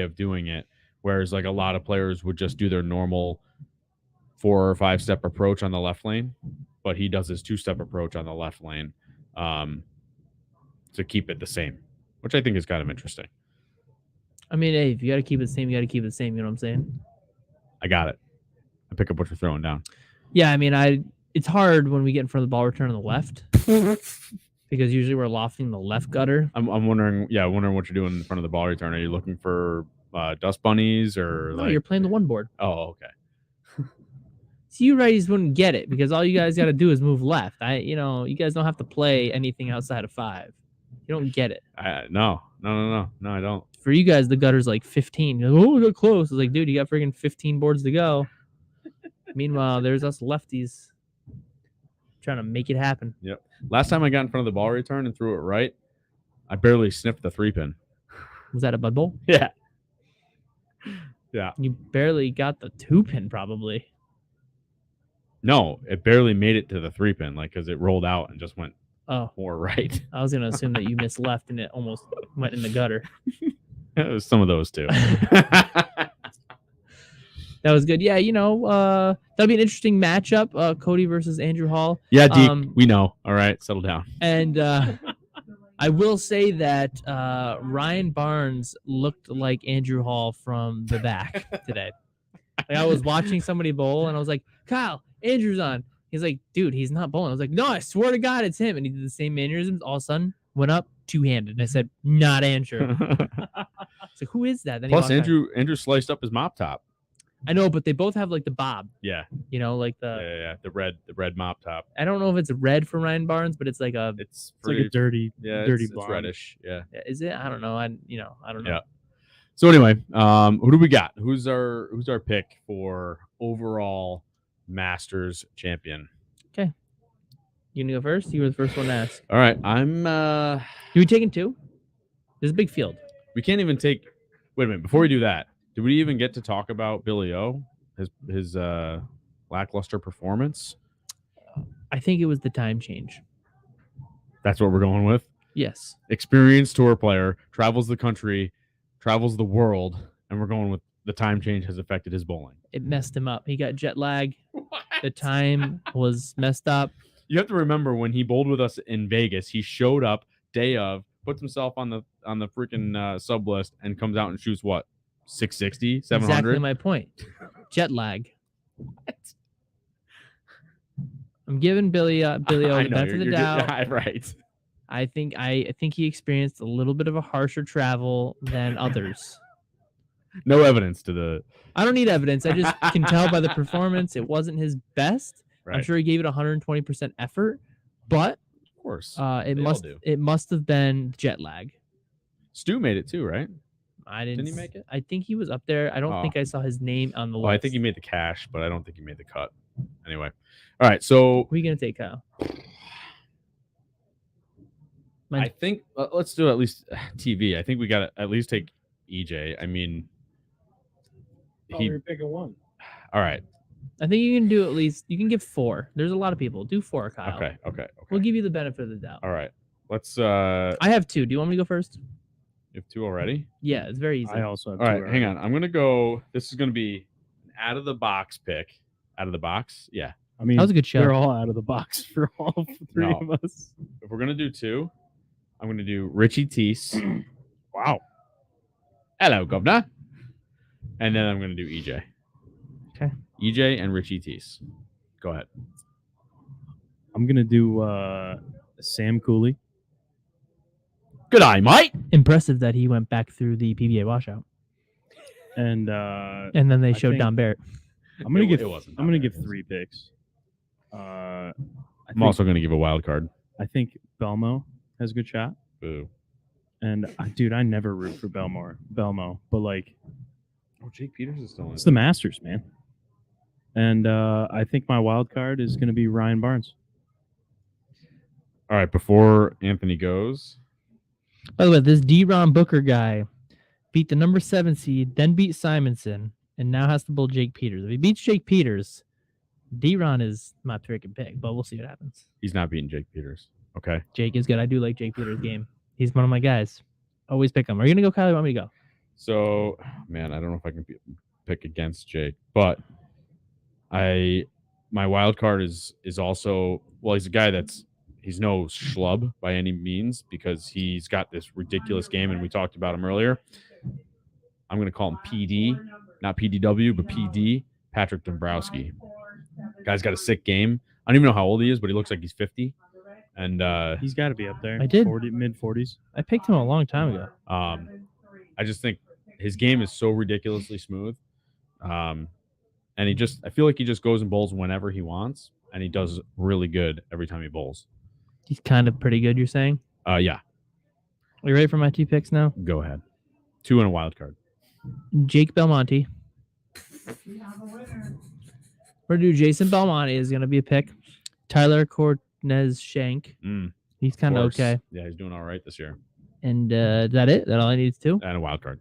of doing it. Whereas like a lot of players would just do their normal 4 or 5-step approach on the left lane, but he does his 2-step approach on the left lane to keep it the same, which I think is kind of interesting. I mean, hey, if you got to keep it the same, you got to keep it the same. You know what I'm saying? I got it. I pick up what you're throwing down. Yeah, I mean, it's hard when we get in front of the ball return on the left because usually we're lofting the left gutter. I'm wondering what you're doing in front of the ball return. Are you looking for dust bunnies or No, you're playing the one board. Oh, okay. So you righties wouldn't get it because all you guys got to do is move left. You guys don't have to play anything outside of 5. You don't get it. No, I don't. For you guys, the gutter's like 15. You're like, oh, we got close. It's like, dude, you got freaking 15 boards to go. Meanwhile, there's us lefties trying to make it happen. Yep. Last time I got in front of the ball return and threw it right, I barely sniffed the 3-pin. Was that a Bud Bowl? Yeah. Yeah. You barely got the 2-pin, probably. No, it barely made it to the 3-pin, like because it rolled out and just went more right. I was gonna assume that you missed left and it almost went in the gutter. It was some of those too. That was good. Yeah, that'll be an interesting matchup. Cody versus Andrew Hall. Yeah, Deke, we know. All right, settle down. And I will say that Ryan Barnes looked like Andrew Hall from the back today. Like, I was watching somebody bowl, and I was like, Kyle, Andrew's on. He's like, dude, he's not bowling. I was like, no, I swear to God, it's him. And he did the same mannerisms. All of a sudden, went up two-handed. And I said, not Andrew. It's like, who is that? Then Plus, Andrew sliced up his mop top. I know, but they both have like the bob. Yeah. Like the red mop top. I don't know if it's red for Ryan Barnes, but it's like it's like a dirty blonde. It's reddish. Yeah. Is it? I don't know. I don't know. Yeah. So anyway, who do we got? Who's our pick for overall Masters champion? Okay. You gonna go first? You were the first one to ask. All right. I'm You we taking 2? There's a big field. We can't even take wait a minute, before we do that, did we even get to talk about Billy O? His lackluster performance? I think it was the time change. That's what we're going with? Yes. Experienced tour player, travels the country, travels the world, and we're going with the time change has affected his bowling. It messed him up. He got jet lag. What? The time was messed up. You have to remember when he bowled with us in Vegas, he showed up day of, puts himself on the freaking sub list, and comes out and shoots what? 660, 700? Exactly my point. Jet lag. What? I'm giving Billy O the benefit of the doubt. Right. I think he experienced a little bit of a harsher travel than others. No evidence to the. I don't need evidence. I just can tell by the performance it wasn't his best. Right. I'm sure he gave it 120% effort, but Of course. it must have been jet lag. Stu made it too, right? Didn't he make it? I think he was up there. I don't think I saw his name on the list. Well, I think he made the cash, but I don't think he made the cut. Anyway. All right. So who are you gonna take, Kyle? I think let's do at least TV. I think we got to at least take EJ. I mean, you're picking one. All right. I think you can do at least. You can give 4. There's a lot of people. Do 4, Kyle. Okay. We'll give you the benefit of the doubt. All right. Let's. I have 2. Do you want me to go first? You have 2 already? Yeah, it's very easy. I also have All 2 right. already. Hang on. I'm gonna go. This is gonna be an out of the box pick. Out of the box. Yeah. I mean, That was a good show. We're all out of the box for all three No. of us. If we're gonna do 2, I'm gonna do Richie Teese. Wow. Hello, governor. And then I'm gonna do EJ. Okay. EJ and Richie Teese. Go ahead. I'm gonna do Sam Cooley. Good eye, mate. Impressive that he went back through the PBA washout. And And then they showed think- Don Barrett. I'm gonna It wasn't I'm gonna bad. give 3 picks. I'm also gonna give a wild card. I think Belmo has a good shot. Boo. And dude, I never root for Belmo, but like Oh, Jake Peters is still in. it's the Masters, man. And I think my wild card is gonna be Ryan Barnes. All right, before Anthony goes, By the way, this D-Ron Booker guy beat the number 7 seed, then beat Simonson, and now has to bull Jake Peters. If he beats Jake Peters, D-Ron is my freaking pick, but we'll see what happens. he's not beating Jake Peters. Okay. Jake is good. I do like Jake Peters' game. He's one of my guys. Always pick him. Are you going to go, Kylie? Want me to go? So, man, I don't know if I can pick against Jake, but my wild card is also, well, he's a guy he's no schlub by any means because he's got this ridiculous game, and we talked about him earlier. I'm going to call him PD, not PDW, but PD, Patrick Dombrowski. Guy's got a sick game. I don't even know how old he is, but he looks like he's 50. And He's got to be up there. I did. Mid 40s. I picked him a long time ago. I just think his game is so ridiculously smooth. And I feel like he just goes and bowls whenever he wants, and he does really good every time he bowls. He's kind of pretty good, you're saying? Yeah, Are you ready for my 2 picks now? go ahead. 2 and a wild card. Jake Belmonte. We're going to do Jason Belmonte is going to be a pick. Tyler Cortez Shank. He's kind of okay. Yeah, he's doing all right this year. And is that it? That all I need to do? And a wild card.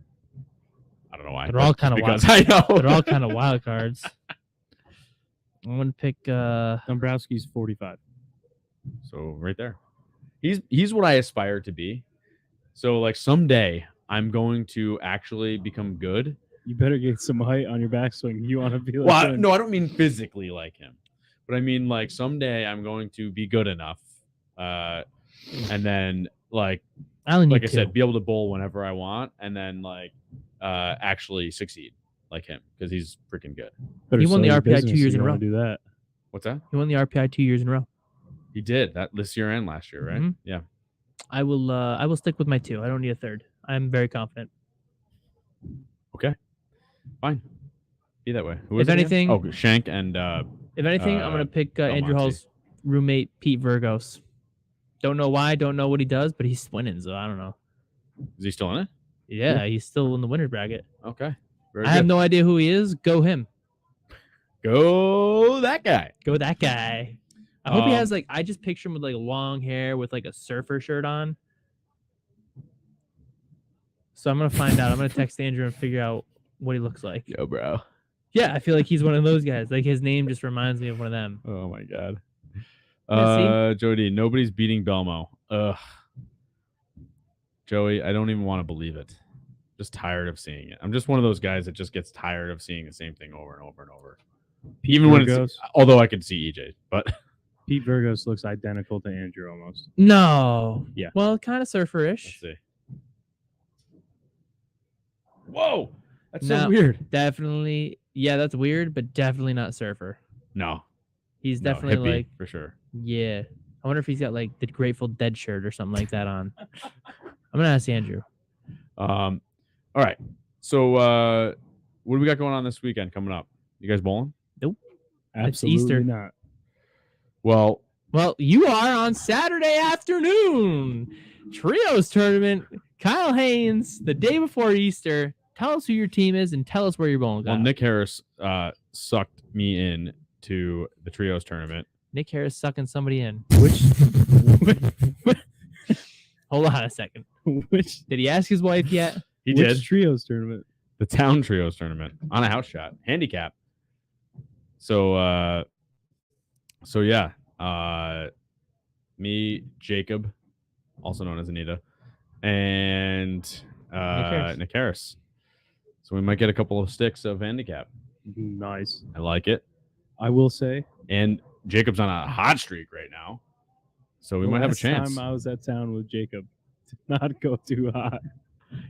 I don't know why. They're all but kind of wild. because I know. They're all kind of wild cards. I'm going to pick Dombrowski's 45. So right there. He's what I aspire to be. So like someday I'm going to actually become good. You better get some height on your backswing. You want to be like Well, him. no, I don't mean physically like him, but I mean like someday I'm going to be good enough, and then I only need like I 2. said, be able to bowl whenever I want, and then actually succeed like him because he's freaking good. Better He won the sell your RPI 2 business years if in a you row. wanna Do that. What's that? He won the RPI 2 years in a row. He did that this year and last year, right? Mhm. Yeah. I will stick with my 2. I don't need a third. I'm very confident. Fine. Be that way. Who If is it again? anything- oh, Shank and If anything, I'm going to pick Andrew Belmonte. Hall's roommate, Pete Virgos. Don't know why, don't know what he does, but he's winning, so I don't know. is he still in it? Yeah, he's still in the winner bracket. Okay. Very I have good. no idea who he is. Go him. Go that guy. Go that guy. I hope he Um, has I just picture him with long hair with a surfer shirt on. So I'm gonna find out. I'm gonna text Andrew and figure out what he looks like. Yo, bro. Yeah, I feel like he's one of those guys. Like his name just reminds me of one of them. Oh my god. Yeah, Jody, nobody's beating Belmo. Ugh. Joey, I don't even want to believe it. Just tired of seeing it. I'm just one of those guys that just gets tired of seeing the same thing over and over and over. Even when it's although I can see EJ, but Pete Virgos looks identical to Andrew almost. No. Yeah. Well, kind of let's surfer-ish. see. Whoa, that's No. so weird. Definitely. Yeah, that's weird, but definitely not surfer. No, He's no, definitely hippie, like, for sure. yeah. I wonder if he's got the Grateful Dead shirt or something like that on. I'm gonna ask Andrew. All right. So what do we got going on this weekend coming up? You guys bowling? Absolutely Easter. not. Well, Well, you are on Saturday afternoon. Trios tournament. Kyle Haines, the day before Easter. Tell us who your team is and tell us where you're bowling. well, Kyle. Nick Harris sucked me in to the trios tournament. Nick Harris sucking somebody in. Which Hold on a second. which Did he ask his wife yet? He which did trios tournament? the town trios tournament on a house shot handicap. So yeah, me, Jacob, also known as Anita, and Harris. Nick Harris. So we might get a couple of sticks of handicap. Nice. I like it. I will say, And Jacob's on a hot streak right now. So we the might have a last chance. time I was at town with Jacob, did not go too hot.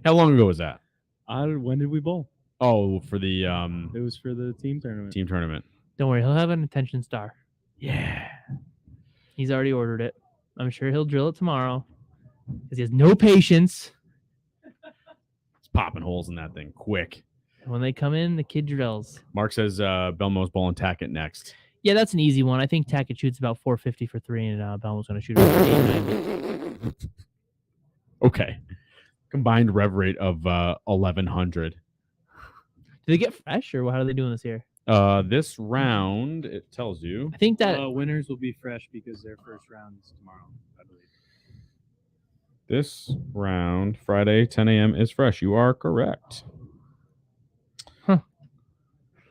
How long ago was that? When did we bowl? Oh, for the It was for the team tournament. team tournament. Don't worry, he'll have an attention star. Yeah. He's already ordered it. I'm sure he'll drill it tomorrow because he has no patience. It's popping holes in that thing quick. When they come in, the kid drills. Mark says Belmo's bowling Tackett next. Yeah, that's an easy one. I think Tackett shoots about 450 for 3, and Belmo's going to shoot about 890. Okay. Combined rev rate of 1100. Do they get fresh, or how are they doing this year? This round, it tells you. I think that Winners will be fresh because their first round is tomorrow, I believe. This round, Friday, 10 a.m. is fresh. You are correct. Huh.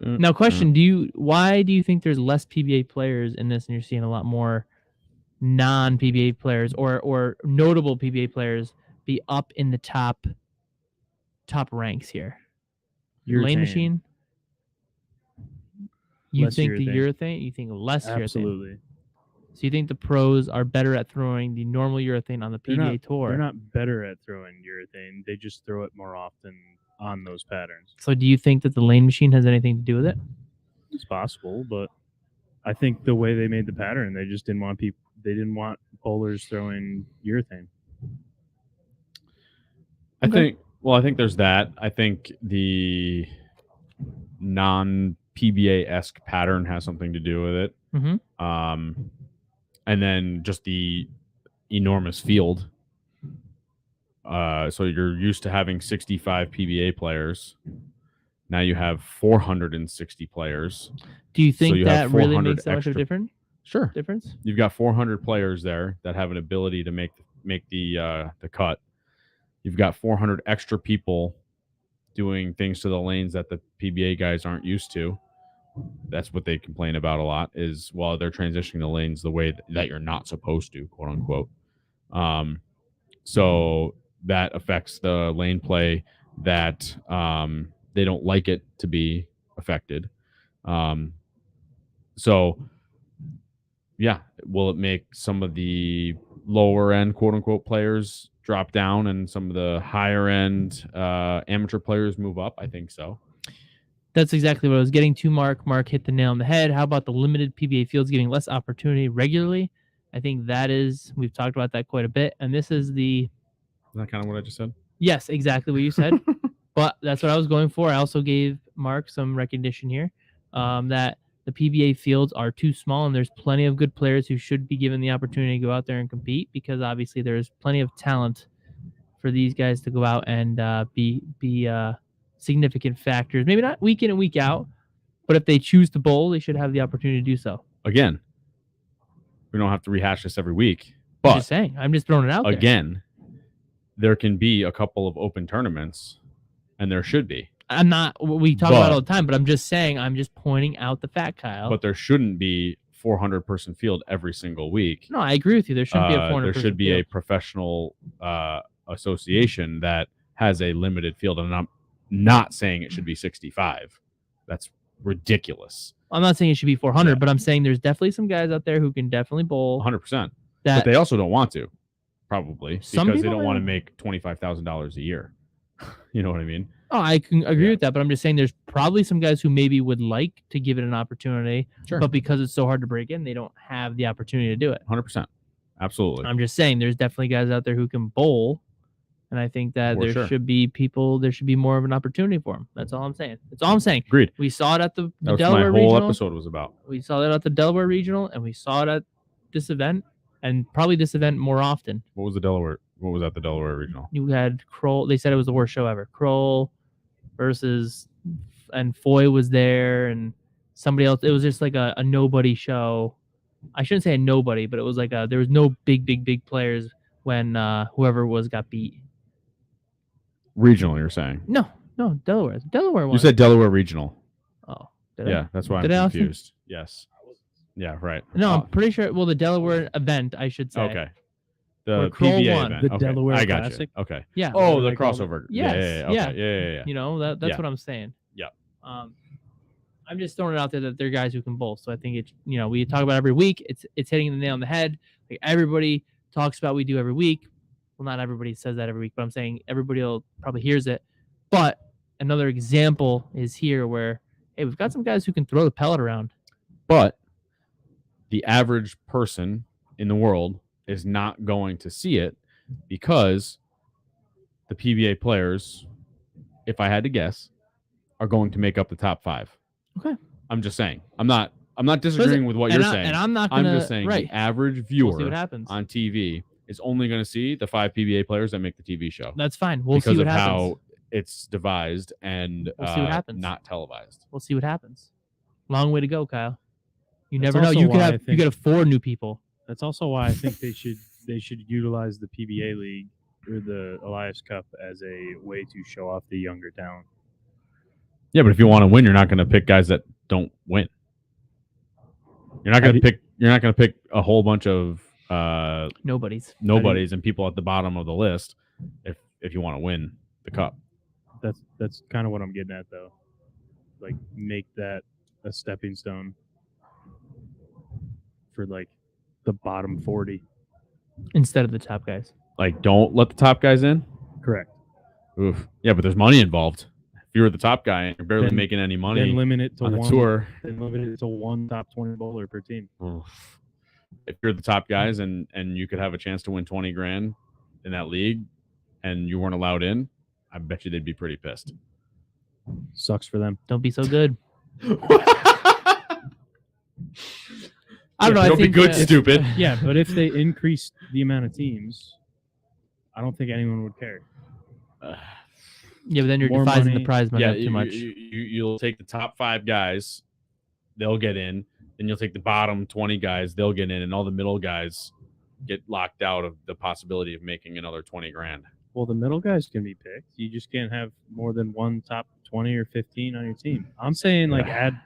Now, question: why do you think there's less PBA players in this, and you're seeing a lot more non-PBA players or notable PBA players be up in the top ranks here? Lane machine. You Less think the urethane. urethane? You think less urethane? Absolutely. So you think the pros are better at throwing the normal urethane on the PBA tour? They're not better at throwing urethane. They just throw it more often on those patterns. So do you think that the lane machine has anything to do with it? It's possible, but I think the way they made the pattern, they just didn't want people. They didn't want bowlers throwing urethane. I think there's that. I think the non-PBA-esque pattern has something to do with it. Mm-hmm. And then just the enormous field. So you're used to having 65 PBA players. Now you have 460 players. Do you think you that have really 400 makes that much of a extra- Sure. difference? You've got 400 players there that have an ability to make the cut. You've got 400 extra people doing things to the lanes that the PBA guys aren't used to. That's what they complain about a lot is, well, they're transitioning the lanes the way that you're not supposed to, quote unquote. So that affects the lane play that they don't like it to be affected. So, yeah, will it make some of the lower end, quote unquote, players drop down and some of the higher end amateur players move up? I think so. That's exactly what I was getting to, Mark. Mark hit the nail on the head. How about the limited PBA fields giving less opportunity regularly? I think we've talked about that quite a bit. And this is Is that kind of what I just said? yes, exactly what you said. But that's what I was going for. I also gave Mark some recognition here that the PBA fields are too small, and there's plenty of good players who should be given the opportunity to go out there and compete, because obviously there's plenty of talent for these guys to go out and be significant factors. Maybe not week in and week out, but if they choose to bowl, they should have the opportunity to do so. Again, we don't have to rehash this every week. I'm But just saying. I'm just throwing it out there. again, there can be a couple of open tournaments, and there should be. I'm not. We talk about it all the time, but I'm just saying. I'm just pointing out the fact, Kyle. But there shouldn't be 400-person field every single week. No, I agree with you. There shouldn't be a 400. There should be a professional association that has a limited field, and I'm not saying it should be 65. That's ridiculous. I'm not saying it should be 400, Yeah. but I'm saying there's definitely some guys out there who can definitely bowl. 100%. That But they also don't want to, probably, Some because they people don't want to are. make $25,000 a year. You know what I mean? Oh, I can agree Yeah. with that, but I'm just saying there's probably some guys who maybe would like to give it an opportunity, Sure. but because it's so hard to break in, they don't have the opportunity to do it. 100%. Absolutely. I'm just saying there's definitely guys out there who can bowl, and I think that For there sure. should be more of an opportunity for them. That's all I'm saying. That's all I'm saying. Agreed. We saw it at the That's what Delaware my whole Regional. episode was about. We saw that at the Delaware Regional, and we saw it at this event, and probably this event more often. What was at the Delaware Regional? You had Kroll. They said it was the worst show ever. Kroll versus, and Foy was there, and somebody else. It was just like a nobody show. I shouldn't say a nobody, but it was like there was no big players when whoever was got beat. Regional, you're saying? No, Delaware. Delaware won. You said Delaware Regional. Oh, did I? Yeah, that's why I'm Did I also- confused. Yes. Yeah, right. No, Oh, I'm pretty sure. Well, the Delaware event, I should say. okay. Where The Kroll PBA won. event. The okay. Delaware I got Classic? you. Okay. Yeah. Oh, the Like all the- crossover. Yes, Yeah. Okay. Yeah. You know, that's Yeah. what I'm saying. Yeah. I'm just throwing it out there that they're guys who can bowl. So I think it's, we talk about every week. It's hitting the nail on the head. Like everybody talks about, we do every week. Well, not everybody says that every week, but I'm saying everybody will probably hears it. But another example is here where, hey, we've got some guys who can throw the pellet around. But the average person in the world is not going to see it because the PBA players, if I had to guess, are going to make up the top 5. Okay. I'm just saying. I'm not disagreeing with what you're saying. And I'm not gonna, I'm just saying right. the average We'll viewer see what happens. on TV is only going to see the 5 PBA players that make the TV show. That's fine. We'll because see what of happens. how it's devised and We'll see what happens. not televised. We'll see what happens. Long way to go, Kyle. You That's never know. also You why I could have 4 new people. That's also why I think they should utilize the PBA League or the Elias Cup as a way to show off the younger talent. Yeah, but if you want to win, you're not going to pick guys that don't win. You're not going to pick a whole bunch of Nobodies and people at the bottom of the list if you want to win the cup. That's kind of what I'm getting at, though. Like, make that a stepping stone for like the bottom 40. instead of the top guys. Like, don't let the top guys in. Correct. Oof. Yeah, but there's money involved. If you're the top guy and you're barely Then- making any money Then limit it to on the one. tour, Then limit it to one top 20 bowler per team. oof. If you're the top guys and you could have a chance to win 20 grand in that league and you weren't allowed in, I bet you they'd be pretty pissed. Sucks for them. Don't be so good. I don't know. I Don't be think, good, stupid. Yeah, but if they increase the amount of teams, I don't think anyone would care. Yeah, but then you're More devising money. the prize money Yeah, up too much. you'll take the top 5 guys, they'll get in. Then you'll take the bottom 20 guys, they'll get in, and all the middle guys get locked out of the possibility of making another 20 grand. Well, the middle guys can be picked. You just can't have more than one top 20 or 15 on your team. I'm saying like add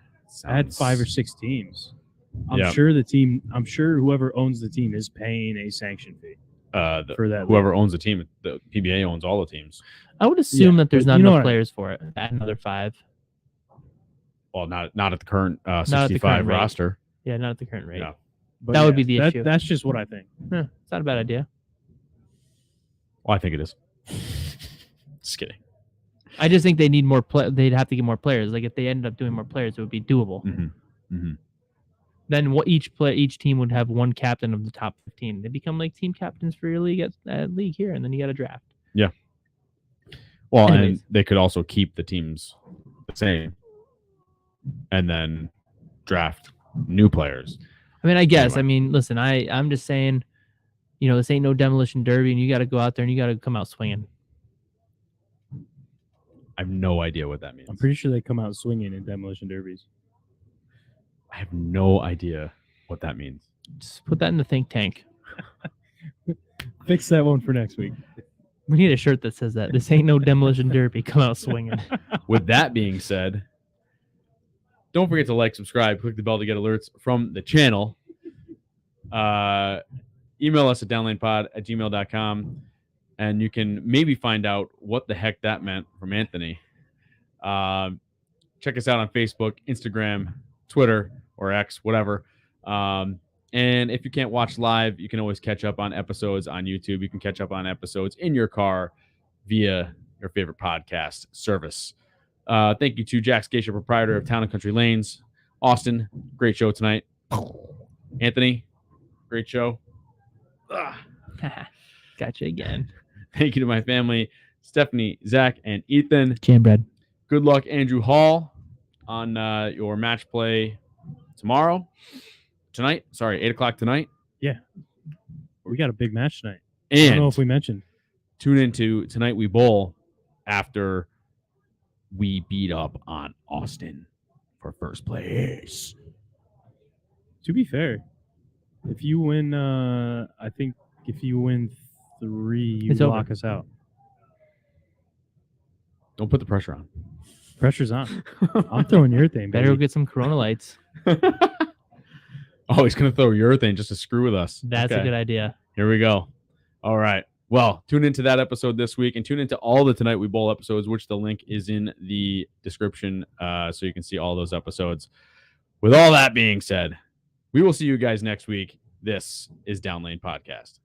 5 or 6 teams. I'm sure whoever owns the team is paying a sanction fee for that. Whoever owns the team, the PBA owns all the teams. I would assume that there's but not you know enough what I- players for it. Add another 5. Well, not at the current at the 65 current rate. roster. Yeah, not at the current rate. No. But that would be the issue. That's just what I think. It's not a bad idea. Well, I think it is. Just kidding. I just think they need more they'd have to get more players. Like if they ended up doing more players, it would be doable. Mm-hmm. Then what each team would have one captain of the top 15. They become like team captains for your league at league here, and then you got a draft. Yeah. Well, Anyways. and they could also keep the teams the same and then draft new players. I mean, I guess. Anyway. I mean, listen, I'm just saying, this ain't no demolition derby, and you got to go out there and you got to come out swinging. I have no idea what that means. I'm pretty sure they come out swinging in demolition derbies. I have no idea what that means. Just put that in the think tank. Fix that one for next week. We need a shirt that says that. This ain't no demolition derby. Come out swinging. With that being said, don't forget to like, subscribe, click the bell to get alerts from the channel. Email us at downlanepod@gmail.com, and you can maybe find out what the heck that meant from Anthony. Check us out on Facebook, Instagram, Twitter, or X, whatever. And if you can't watch live, you can always catch up on episodes on YouTube. You can catch up on episodes in your car via your favorite podcast service. Thank you to Jack Scaccia, proprietor of Town and Country Lanes. Austin, great show tonight. Anthony, great show. Gotcha again. Thank you to my family, Stephanie, Zach, and Ethan. Jam bread. Good luck, Andrew Hall, on your match play tonight. Sorry, 8 o'clock tonight. We got a big match tonight. I don't know And if we mentioned. tune into Tonight We Bowl after we beat up on Austin for first place. To be fair, if you win, I think if you win 3, you It's over. lock us out. Don't put the pressure on. Pressure's on. I'm throwing urethane, Better go baby. get some Corona lights. Oh, he's going to throw urethane just to screw with us. That's a Okay, good idea. Here we go. All right. Well, tune into that episode this week and tune into all the Tonight We Bowl episodes, which the link is in the description, so you can see all those episodes. With all that being said, we will see you guys next week. This is Down Lane Podcast.